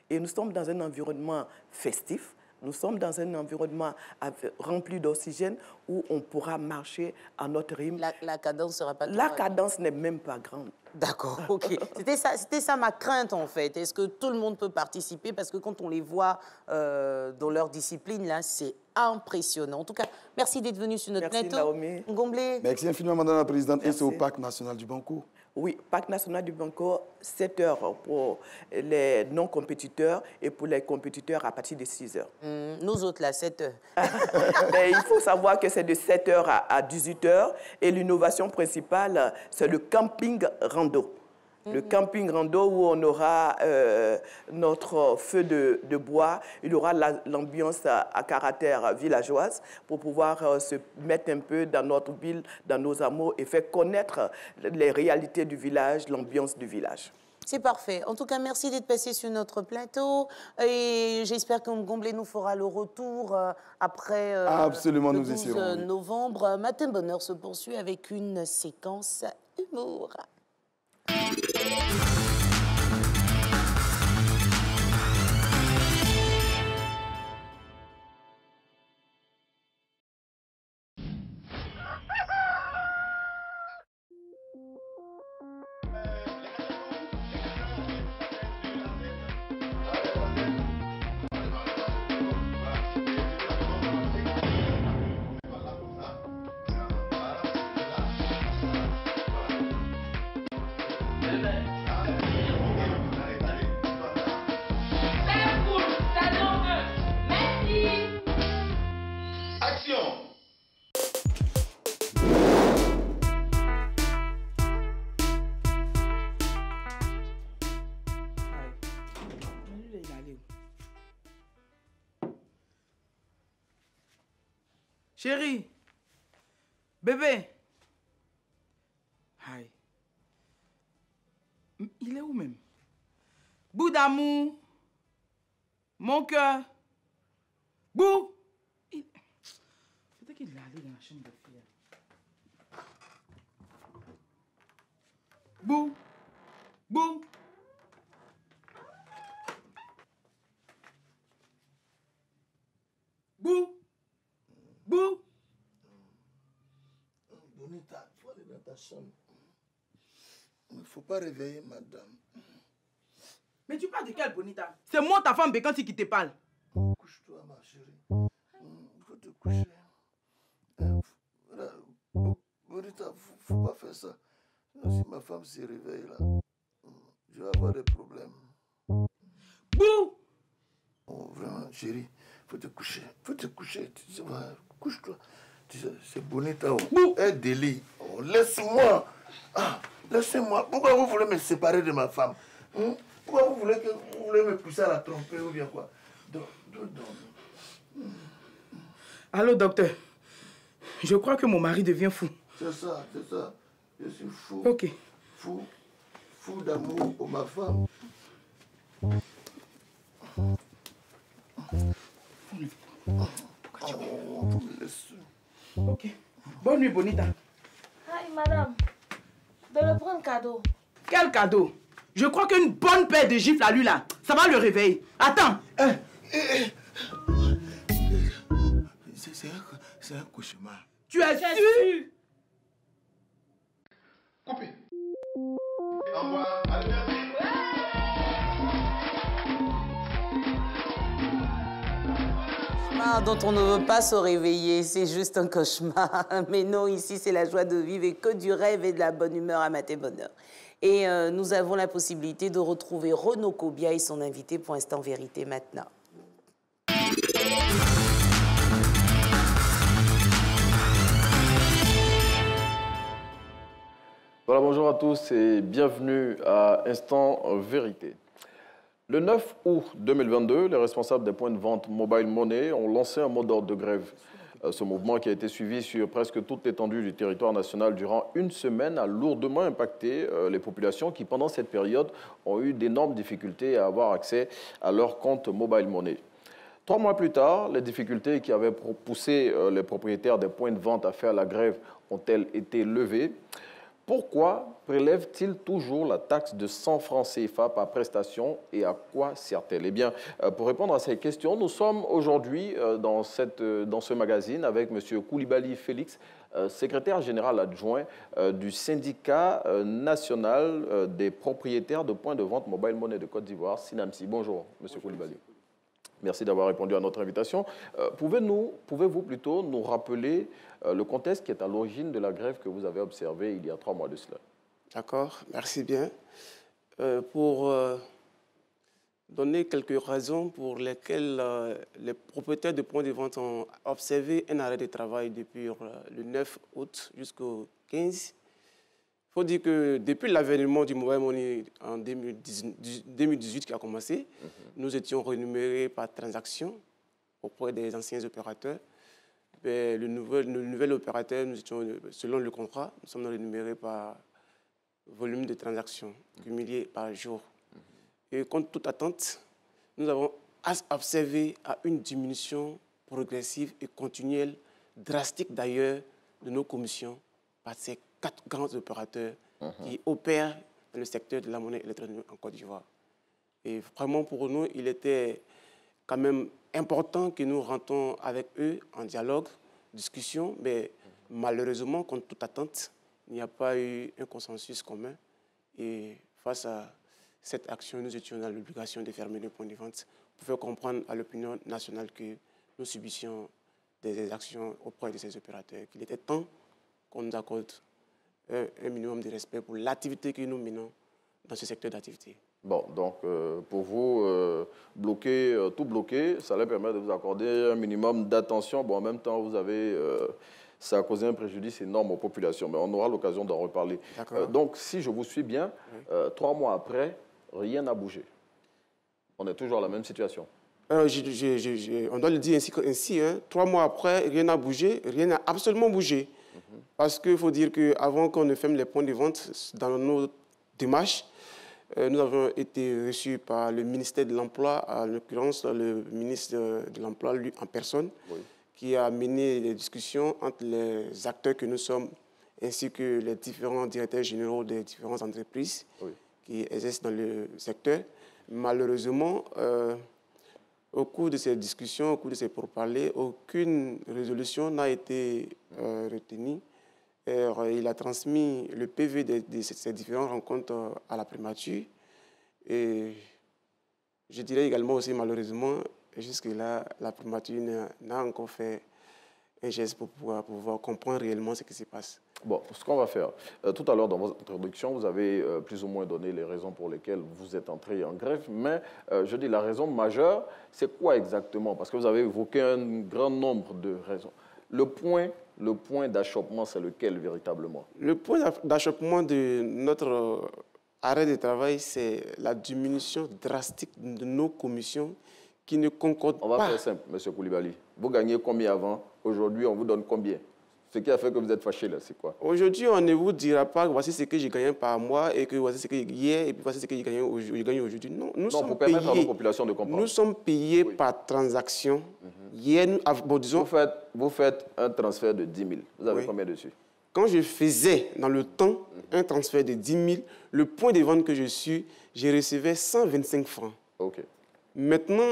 et nous sommes dans un environnement festif. Nous sommes dans un environnement rempli d'oxygène où on pourra marcher à notre rythme. La cadence sera pas... La cadence n'est même pas grande. D'accord, ok. C'était ça ma crainte, en fait. Est-ce que tout le monde peut participer? Parce que quand on les voit dans leur discipline, là, c'est impressionnant. En tout cas, merci d'être venu sur notre plateau. Naomi. Ngomblé. Merci infiniment, Madame la Présidente. Et c'est au Parc national du Banco. Oui, Parc national du Banco, 7 heures pour les non-compétiteurs et pour les compétiteurs à partir de 6 heures. Nous autres, là, 7 heures. Mais il faut savoir que c'est de 7 heures à 18 heures et l'innovation principale, c'est le camping rando. Le camping rando où on aura notre feu de bois, il y aura l'ambiance à caractère villageoise pour pouvoir se mettre un peu dans notre ville, dans nos hameaux et faire connaître les réalités du village, l'ambiance du village. C'est parfait. En tout cas, merci d'être passé sur notre plateau. Et j'espère que Ngomblé nous fera le retour après Absolument, le nous 12 novembre. Matin Bonheur se poursuit avec une séquence humour. Chérie, bébé. Aïe. Il est où même? Bout d'amour. Mon cœur. Bout. Peut-être qu'il est allé dans la chambre de fille. Bout. Bout. Bout. Bou! Bonita, il faut aller dans ta chambre. Il ne faut pas réveiller madame. Mais tu parles de quelle Bonita? C'est moi ta femme Bécanti qui te parle. Couche-toi, ma chérie. Il faut te coucher. Bonita, faut pas faire ça. Si ma femme se réveille là, je vais avoir des problèmes. Bouh! Oh, vraiment, chérie, faut te coucher. Faut te coucher. Couche-toi. C'est Bonita. Oh. Elle délie. Oh, laisse-moi. Ah, laissez-moi. Pourquoi vous voulez me séparer de ma femme? Pourquoi vous voulez me pousser à la tromper ou bien quoi? Allô, docteur. Je crois que mon mari devient fou. C'est ça, c'est ça. Je suis fou. Ok. Fou d'amour pour ma femme. Ok. Bonne nuit, Bonita. Hi, madame. De le prendre cadeau. Quel cadeau? Je crois qu'une bonne paire de gifles à lui là, ça va le réveiller. Attends. C'est un cauchemar. Tu es sûr? Coupé. Dont on ne veut pas se réveiller, c'est juste un cauchemar. Mais non, ici, c'est la joie de vivre et que du rêve et de la bonne humeur à Matin Bonheur. Et nous avons la possibilité de retrouver Renaud Kobia et son invité pour Instant Vérité maintenant. Voilà, bonjour à tous et bienvenue à Instant Vérité. Le 9 août 2022, les responsables des points de vente Mobile Money ont lancé un mot d'ordre de grève. Ce mouvement, qui a été suivi sur presque toute l'étendue du territoire national durant une semaine, a lourdement impacté les populations qui, pendant cette période, ont eu d'énormes difficultés à avoir accès à leur compte Mobile Money. 3 mois plus tard, les difficultés qui avaient poussé les propriétaires des points de vente à faire la grève ont-elles été levées? Pourquoi prélève-t-il toujours la taxe de 100 francs CFA par prestation et à quoi sert-elle? Eh bien, pour répondre à ces questions, nous sommes aujourd'hui dans ce magazine avec M. Koulibaly Félix, secrétaire général adjoint du syndicat national des propriétaires de points de vente Mobile Money de Côte d'Ivoire, SYNAMCI. Bonjour, M. Koulibaly. Merci d'avoir répondu à notre invitation. Pouvez-vous plutôt nous rappeler le contexte qui est à l'origine de la grève que vous avez observée il y a 3 mois de cela? D'accord, merci bien. Pour donner quelques raisons pour lesquelles les propriétaires de points de vente ont observé un arrêt de travail depuis le 9 août jusqu'au 15. Il faut dire que depuis l'avènement du Mobile Money en 2018 qui a commencé, nous étions rémunérés par transaction auprès des anciens opérateurs. Mais le nouvel opérateur, nous étions, selon le contrat, nous sommes rémunérés par volume de transactions cumulées par jour. Et contre toute attente, nous avons observé une diminution progressive et continuelle, drastique d'ailleurs, de nos commissions par ces 4 grands opérateurs qui opèrent dans le secteur de la monnaie électronique en Côte d'Ivoire. Et vraiment pour nous, il était quand même important que nous rentrons avec eux en dialogue, discussion, mais malheureusement, contre toute attente, il n'y a pas eu un consensus commun. Et face à cette action, nous étions dans l'obligation de fermer les points de vente pour faire comprendre à l'opinion nationale que nous subissions des actions auprès de ces opérateurs, qu'il était temps qu'on nous accorde un minimum de respect pour l'activité que nous menons dans ce secteur d'activité. Bon, donc pour vous, tout bloquer, ça allait permettre de vous accorder un minimum d'attention. Bon, en même temps, ça a causé un préjudice énorme aux populations, mais on aura l'occasion d'en reparler. Donc, si je vous suis bien, 3 mois après, rien n'a bougé. On est toujours dans la même situation. On doit le dire ainsi, hein. 3 mois après, rien n'a bougé, rien n'a absolument bougé. Parce qu'il faut dire qu'avant qu'on ne ferme les points de vente, dans nos démarches, nous avons été reçus par le ministère de l'Emploi, en l'occurrence le ministre de l'Emploi, lui en personne, qui a mené des discussions entre les acteurs que nous sommes, ainsi que les différents directeurs généraux des différentes entreprises qui exercent dans le secteur. Malheureusement, au cours de ces discussions, au cours de ces pourparlers, aucune résolution n'a été retenue. Il a transmis le PV de ces différentes rencontres à la primature. Et je dirais également aussi, malheureusement, jusque-là, la primature n'a encore fait un geste pour pouvoir comprendre réellement ce qui se passe. Bon, ce qu'on va faire, tout à l'heure dans votre introduction, vous avez plus ou moins donné les raisons pour lesquelles vous êtes entré en grève, mais je dis la raison majeure, c'est quoi exactement? Parce que vous avez évoqué un grand nombre de raisons. Le point d'achoppement, c'est lequel véritablement? Le point d'achoppement de notre arrêt de travail, c'est la diminution drastique de nos commissions qui ne concordent pas. On va faire simple, M. Koulibaly. Vous gagnez combien avant? Aujourd'hui, on vous donne combien? Ce qui a fait que vous êtes fâché, là, c'est quoi? Aujourd'hui, on ne vous dira pas voici ce que j'ai gagné par mois et que voici ce que hier et puis voici ce que j'ai gagné aujourd'hui. Non, nous sommes pour permettre payés, à nos populations de comprendre. Nous sommes payés par transaction. Hier, disons, vous faites un transfert de 10 000. Vous avez combien dessus? Quand je faisais dans le temps un transfert de 10 000, le point de vente que je recevais 125 francs. OK. Maintenant,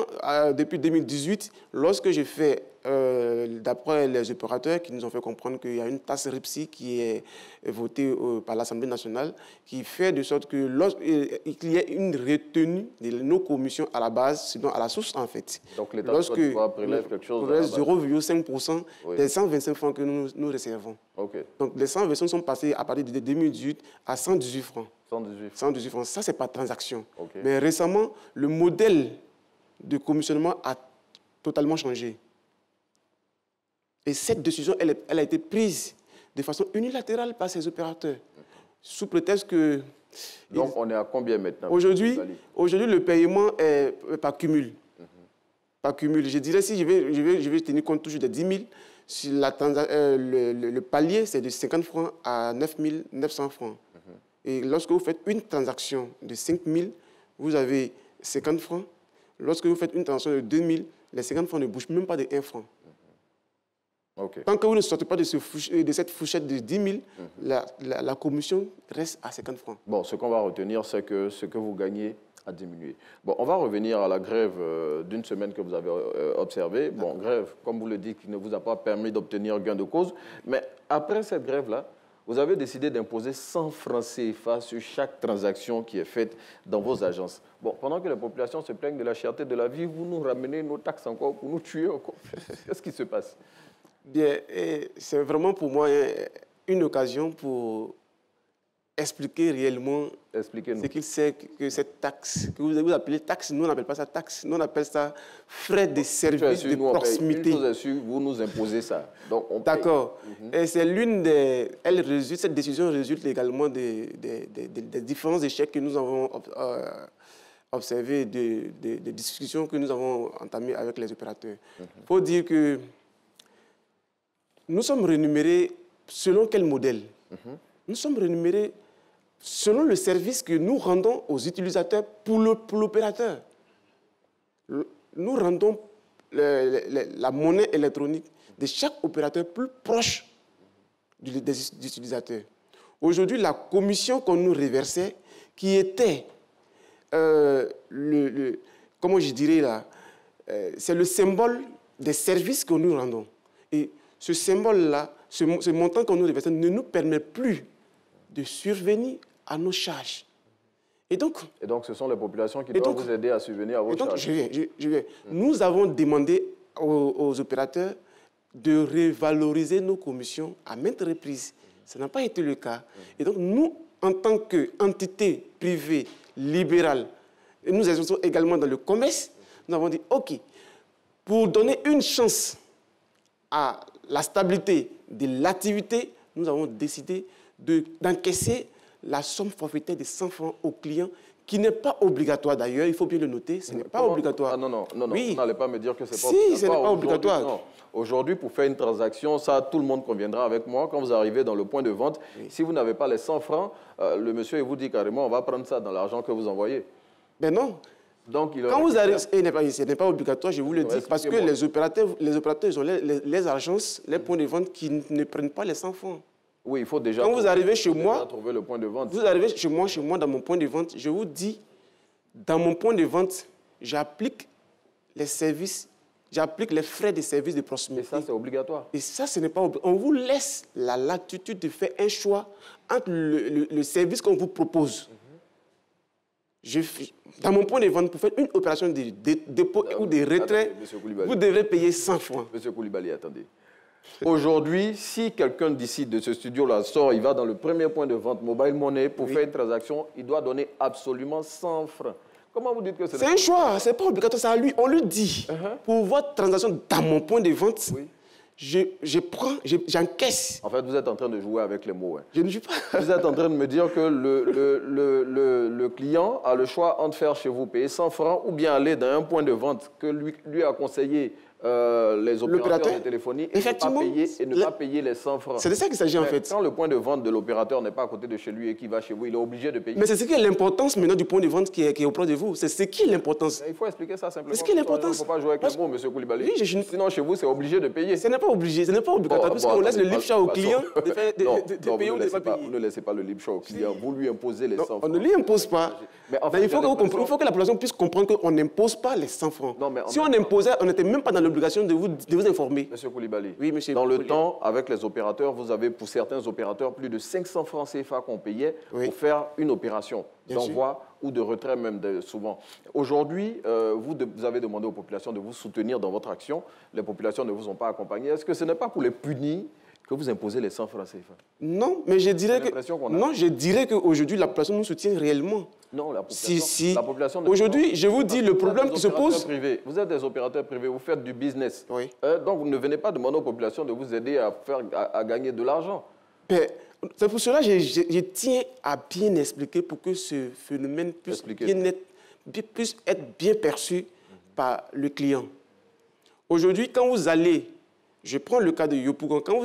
depuis 2018, lorsque j'ai fait, d'après les opérateurs qui nous ont fait comprendre qu'il y a une taxe RIPSI qui est votée par l'Assemblée nationale, qui fait de sorte que qu'il y ait une retenue de nos commissions à la base, sinon à la source en fait. Donc l'État prélève quelque chose? 0,5% des 125 francs que nous recevons. Okay. Donc les 125 sont passés à partir de 2018 à 118 francs. 118 francs, ça c'est pas transaction. Okay. Mais récemment, le modèle de commissionnement a totalement changé. Et cette décision, elle a été prise de façon unilatérale par ces opérateurs, sous prétexte que... Donc, on est à combien maintenant? Aujourd'hui, le paiement est par cumul. Par cumul. Je dirais, si je vais tenir compte toujours de 10 000, si le palier, c'est de 50 francs à 9 900 francs. Et lorsque vous faites une transaction de 5 000, vous avez 50 francs. Lorsque vous faites une transaction de 2 000, les 50 francs ne bougent même pas de 1 franc. Okay. Tant que vous ne sortez pas de cette fourchette de 10 000, la commission reste à 50 francs. Bon, ce qu'on va retenir, c'est que ce que vous gagnez a diminué. Bon, on va revenir à la grève d'une semaine que vous avez observée. Bon, grève, comme vous le dites, qui ne vous a pas permis d'obtenir gain de cause. Mais après cette grève-là, vous avez décidé d'imposer 100 francs CFA sur chaque transaction qui est faite dans vos agences. Bon, pendant que la population se plaigne de la cherté de la vie, vous nous ramenez nos taxes encore pour nous tuer encore. Qu'est-ce qui se passe? Bien, c'est vraiment pour moi une occasion pour expliquer réellement ce qu'il sait que cette taxe, que vous appelez taxe, nous on n'appelle pas ça taxe, nous on appelle ça frais de service de proximité. Une chose est sûre, vous nous imposez ça. D'accord. Et c'est cette décision résulte également des différents échecs que nous avons observés, des discussions que nous avons entamées avec les opérateurs. Il faut dire que nous sommes rémunérés selon quel modèle? Nous sommes rémunérés selon le service que nous rendons aux utilisateurs pour l'opérateur. Nous rendons la monnaie électronique de chaque opérateur plus proche des utilisateurs. Aujourd'hui, la commission qu'on nous reversait, qui était, comment je dirais là, c'est le symbole des services que nous rendons. Et ce symbole-là, ce montant qu'on nous reverse ne nous permet plus de survenir à nos charges. Et donc, ce sont les populations qui doivent vous aider à subvenir à vos charges. Je viens. Nous avons demandé aux opérateurs de revaloriser nos commissions à maintes reprises. Ça n'a pas été le cas. Et donc, nous, en tant qu'entité privée, libérale, et nous exerçons également dans le commerce, nous avons dit, OK, pour donner une chance à la stabilité de l'activité, nous avons décidé d'encaisser la somme forfaitaire de 100 francs aux clients, qui n'est pas obligatoire d'ailleurs, il faut bien le noter, ce n'est pas obligatoire. Ah non, oui. Vous n'allez pas me dire que c'est pas obligatoire. Si, ce n'est pas obligatoire. Aujourd'hui, pour faire une transaction, ça, tout le monde conviendra avec moi. Quand vous arrivez dans le point de vente, si vous n'avez pas les 100 francs, le monsieur vous dit carrément, on va prendre ça dans l'argent que vous envoyez. Mais non. Donc, quand vous arrivez, ce n'est pas obligatoire, je vous le dis, parce que les opérateurs ils ont les agences, les points de vente qui ne prennent pas les 100 francs. Oui, il faut déjà quand vous arrivez chez moi, trouver le point de vente. Vous arrivez chez moi, dans mon point de vente, je vous dis, dans mon point de vente, j'applique les services, j'applique les frais de services de proximité. Et ça, c'est obligatoire. Et ça, ce n'est pas obligatoire. On vous laisse la latitude de faire un choix entre le service qu'on vous propose. dans mon point de vente, pour faire une opération de dépôt ou de retrait, vous devrez payer 100 francs. Monsieur Koulibaly, attendez. Aujourd'hui, si quelqu'un d'ici, de ce studio-là, sort, il va dans le premier point de vente Mobile Money pour faire une transaction, il doit donner absolument 100 francs. Comment vous dites que c'est... C'est un choix, c'est pas obligatoire, c'est à lui. On lui dit, pour votre transaction dans mon point de vente, j'encaisse. En fait, vous êtes en train de jouer avec les mots. Hein. Je ne joue pas. Vous êtes en train de me dire que le client a le choix entre faire chez vous payer 100 francs ou bien aller dans un point de vente que lui a conseillé les opérateurs de téléphonie et ne pas payer les 100 francs. C'est de ça qu'il s'agit en fait. Quand le point de vente de l'opérateur n'est pas à côté de chez lui et qu'il va chez vous, il est obligé de payer. Mais c'est ce qui est l'importance maintenant du point de vente qui est auprès de vous. C'est ce qui est l'importance. Il faut expliquer ça simplement. C'est ce qui est l'importance. Il ne faut pas jouer avec les mots, M. Koulibaly. Oui, sinon, chez vous, c'est obligé de payer. Ce n'est pas obligé, ce n'est pas obligatoire, puisqu'on laisse le libre choix au client de payer ou de ne pas payer. Vous ne laissez pas le libre choix au client, vous lui imposez les 100 francs. On ne lui impose pas. Mais il faut que la population puisse comprendre qu'on n'impose pas les 100 francs. Si on imposait, on n'était même pas dans l'obligation de vous informer. Monsieur Koulibaly, oui, monsieur dans le temps, avec les opérateurs, vous avez pour certains opérateurs plus de 500 francs CFA qu'on payait pour faire une opération d'envoi ou de retrait même souvent. Aujourd'hui, vous avez demandé aux populations de vous soutenir dans votre action. Les populations ne vous ont pas accompagné. Est-ce que ce n'est pas pour les punir que vous imposez les 100 francs CFA? Non, mais je dirais qu'aujourd'hui, la population nous soutient réellement. Non, la population aujourd'hui, je vous dis, le problème qui se pose... Vous êtes des opérateurs privés, vous faites du business. Oui. Donc, vous ne venez pas demander aux populations de vous aider à gagner de l'argent. C'est pour cela que je tiens à bien expliquer pour que ce phénomène puisse être bien perçu par le client. Aujourd'hui, quand vous allez... Je prends le cas de Yopougon. Quand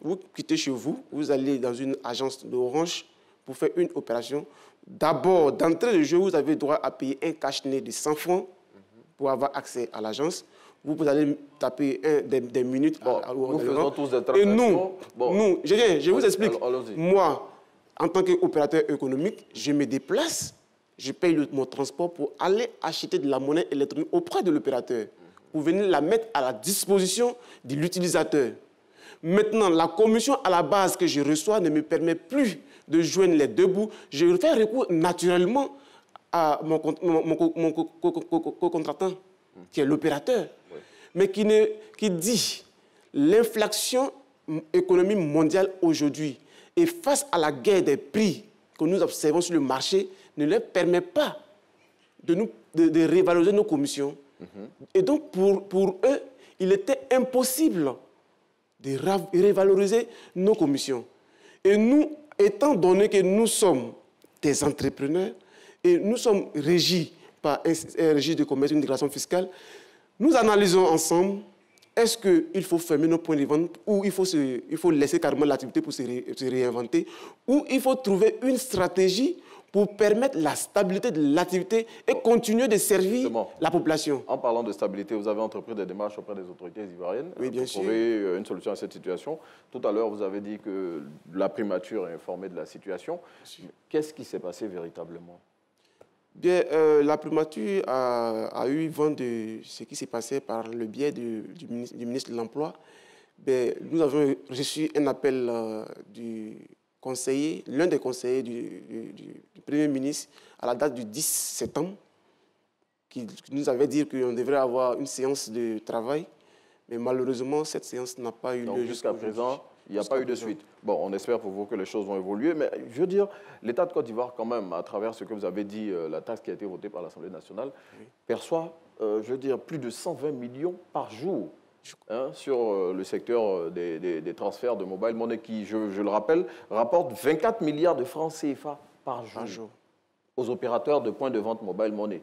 vous quittez chez vous, vous allez dans une agence d'Orange pour faire une opération. D'abord, d'entrée de jeu, vous avez droit à payer un cache-nez de 100 francs pour avoir accès à l'agence. Vous allez taper des minutes. Nous faisons tous des transactions. Et nous, je vous explique. Moi, en tant qu'opérateur économique, je me déplace, je paye mon transport pour aller acheter de la monnaie électronique auprès de l'opérateur, pour venir la mettre à la disposition de l'utilisateur. Maintenant, la commission à la base que je reçois ne me permet plus de joindre les deux bouts. Je fais recours naturellement à mon co-contractant, qui est l'opérateur, mais qui dit l'inflation économique mondiale aujourd'hui et face à la guerre des prix que nous observons sur le marché ne leur permet pas de révaloriser nos commissions. Et donc, pour eux, il était impossible de revaloriser nos commissions. Et nous, étant donné que nous sommes des entrepreneurs et nous sommes régis par un registre de commerce, une déclaration fiscale, nous analysons ensemble, est-ce qu'il faut fermer nos points de vente ou il faut laisser carrément l'activité pour se réinventer, ou il faut trouver une stratégie pour permettre la stabilité de l'activité et continuer de servir la population. En parlant de stabilité, vous avez entrepris des démarches auprès des autorités ivoiriennes pour trouver une solution à cette situation. Tout à l'heure, vous avez dit que la primature est informée de la situation. Qu'est-ce qui s'est passé véritablement? Bien, la primature a eu vent de ce qui s'est passé par le biais du ministre de l'Emploi. Nous avons reçu un appel du conseiller, l'un des conseillers du Premier ministre, à la date du 10 septembre, qui nous avait dit qu'on devrait avoir une séance de travail, mais malheureusement, cette séance n'a pas eu lieu jusqu'à présent. Il n'y a pas eu de suite. Bon, on espère pour vous que les choses vont évoluer, mais je veux dire, l'État de Côte d'Ivoire, quand même, à travers ce que vous avez dit, la taxe qui a été votée par l'Assemblée nationale, perçoit, je veux dire, plus de 120 millions par jour. Sur le secteur des transferts de mobile money qui, je le rappelle, rapporte 24 milliards de francs CFA par jour aux opérateurs de points de vente mobile money.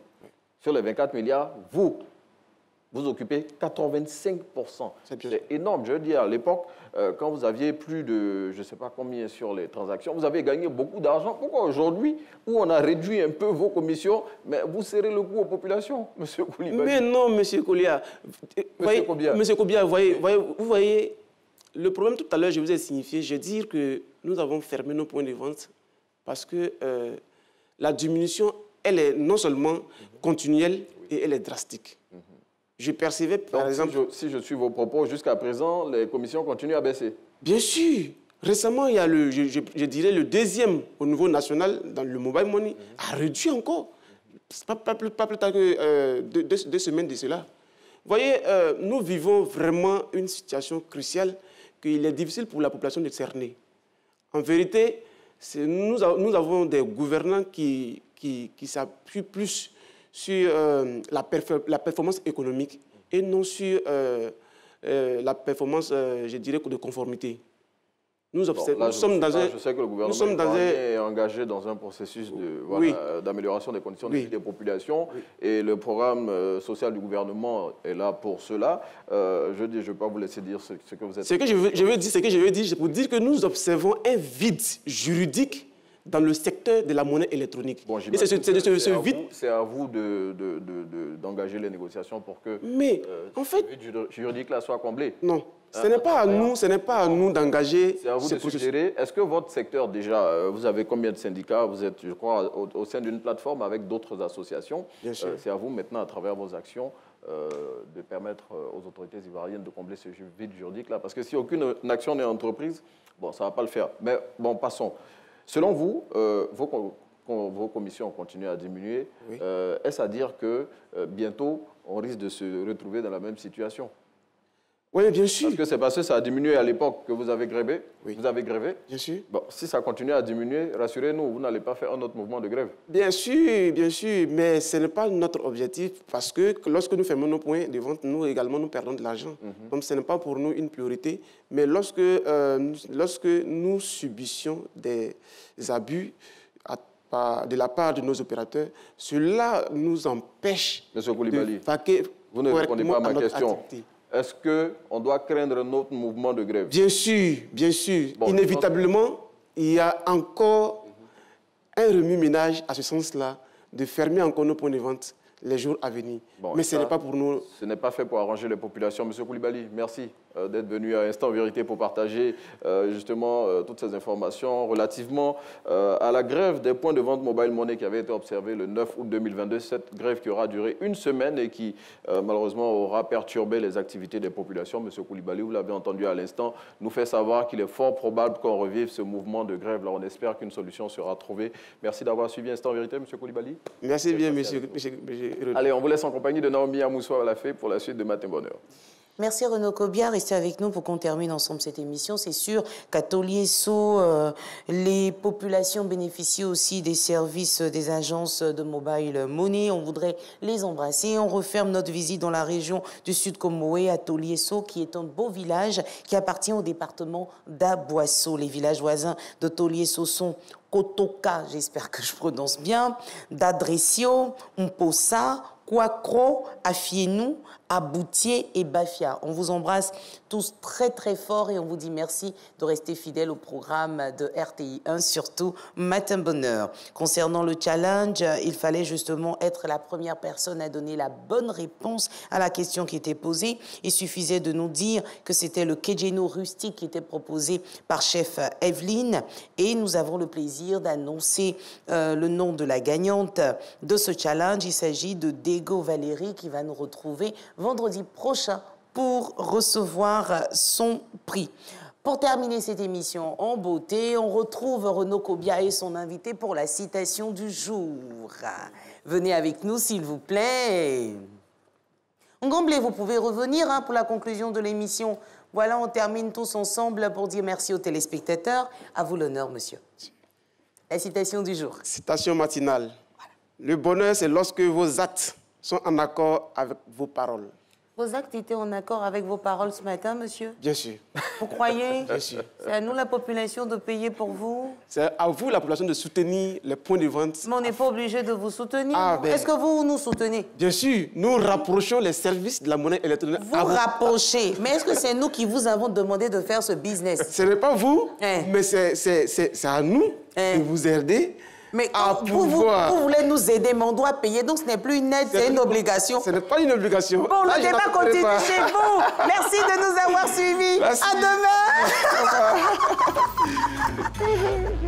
Sur les 24 milliards, vous occupez 85%. C'est énorme. Je veux dire, à l'époque, quand vous aviez plus de, je ne sais pas combien sur les transactions, vous avez gagné beaucoup d'argent. Pourquoi aujourd'hui, où on a réduit un peu vos commissions, mais vous serrez le coup aux populations, M. Koulibaly? Mais non, M. Koulia. M. Koulia, vous voyez, le problème tout à l'heure, je vous ai signifié, je veux dire que nous avons fermé nos points de vente parce que la diminution, elle est non seulement continuelle et elle est drastique. Je percevais, par exemple... Si je suis vos propos, jusqu'à présent, les commissions continuent à baisser. Bien sûr. Récemment, il y a je dirais le deuxième au niveau national, dans le mobile money, a réduit encore. pas plus tard que 2 semaines de cela. Vous voyez, nous vivons vraiment une situation cruciale qu'il est difficile pour la population de cerner. En vérité, nous avons des gouvernants qui s'appuient plus sur la performance économique et non sur la performance, je dirais, de conformité. Je sais que le gouvernement est engagé dans un processus d'amélioration des conditions de vie des populations et le programme social du gouvernement est là pour cela. Je ne vais pas vous laisser dire ce que vous êtes... Ce que je veux dire, c'est pour dire que nous observons un vide juridique dans le secteur de la monnaie électronique. Bon, c'est à vous d'engager les négociations pour que ce vide juridique-là soit comblé. Non. Ce n'est pas à nous d'engager. C'est à vous de suggérer. Est-ce que votre secteur, déjà, vous avez combien de syndicats? Vous êtes, je crois, au sein d'une plateforme avec d'autres associations. C'est à vous maintenant, à travers vos actions, de permettre aux autorités ivoiriennes de combler ce vide juridique-là. Parce que si aucune action n'est entreprise, bon, ça ne va pas le faire. Mais bon, passons. Selon vous, vos commissions continuent à diminuer. Est-ce à dire que bientôt, on risque de se retrouver dans la même situation? Oui, bien sûr. Parce que ça a diminué à l'époque que vous avez grévé. Vous avez grévé. Bien sûr. Bon, si ça continue à diminuer, rassurez-nous, vous n'allez pas faire un autre mouvement de grève. Bien sûr, mais ce n'est pas notre objectif parce que lorsque nous fermons nos points de vente, nous également, nous perdons de l'argent. Donc, ce n'est pas pour nous une priorité. Mais lorsque nous subissions des abus de la part de nos opérateurs, cela nous empêche de vaquer vous ne répondez pas à ma question. Est-ce qu'on doit craindre un autre mouvement de grève? Bien sûr, bien sûr. Bon, inévitablement, il y a encore un remue-ménage à ce sens-là de fermer encore nos points de vente les jours à venir. Bon, mais ce n'est pas pour nous. Ce n'est pas fait pour arranger les populations. Monsieur Koulibaly, merci d'être venu à Instant Vérité pour partager justement toutes ces informations relativement à la grève des points de vente Mobile Money qui avait été observée le 9 août 2022. Cette grève qui aura duré une semaine et qui malheureusement aura perturbé les activités des populations. Monsieur Koulibaly, vous l'avez entendu à l'instant, nous fait savoir qu'il est fort probable qu'on revive ce mouvement de grève. Là, on espère qu'une solution sera trouvée. Merci d'avoir suivi Instant Vérité, Monsieur Koulibaly. Merci bien, monsieur. Allez, on vous laisse en compagnie de Naomi Amoussou-Alafé pour la suite de Matin Bonheur. Merci Renaud Kobia, restez avec nous pour qu'on termine ensemble cette émission. C'est sûr qu'à Toliesso, les populations bénéficient aussi des services des agences de mobile money. On voudrait les embrasser. On referme notre visite dans la région du Sud Comoé à Toliesso, qui est un beau village qui appartient au département d'Aboisseau. Les villages voisins de Toliesso sont Kotoka, j'espère que je prononce bien, Dadresio, Mposa, Kouakro, Afienou, Aboutier et Bafia. On vous embrasse tous très très fort et on vous dit merci de rester fidèles au programme de RTI 1, surtout Matin Bonheur. Concernant le challenge, il fallait justement être la première personne à donner la bonne réponse à la question qui était posée. Il suffisait de nous dire que c'était le Kejeno rustique qui était proposé par chef Evelyne et nous avons le plaisir d'annoncer le nom de la gagnante de ce challenge. Il s'agit de Dego Valérie qui va nous retrouver vendredi prochain pour recevoir son prix. Pour terminer cette émission en beauté, on retrouve Renaud Kobia et son invité pour la citation du jour. Venez avec nous, s'il vous plaît. Ngomblé, vous pouvez revenir pour la conclusion de l'émission. Voilà, on termine tous ensemble pour dire merci aux téléspectateurs. À vous l'honneur, monsieur. La citation du jour. Citation matinale. Voilà. Le bonheur, c'est lorsque vos actes sont en accord avec vos paroles. Vos actes étaient en accord avec vos paroles ce matin, monsieur? Bien sûr. Vous croyez? Bien sûr. C'est à nous, la population, de payer pour vous? C'est à vous, la population, de soutenir les points de vente. Mais on n'est pas obligé de vous soutenir. Est-ce que vous nous soutenez? Bien sûr. Nous rapprochons les services de la monnaie électronique. Vous rapprochez. Mais est-ce que c'est nous qui vous avons demandé de faire ce business? Ce n'est pas vous, mais c'est à nous de vous aider. Mais vous voulez nous aider, mais on doit payer. Donc, ce n'est plus une aide, c'est une obligation. Ce n'est pas une obligation. Bon, le débat continue chez vous. Merci de nous avoir suivis. Merci. À demain.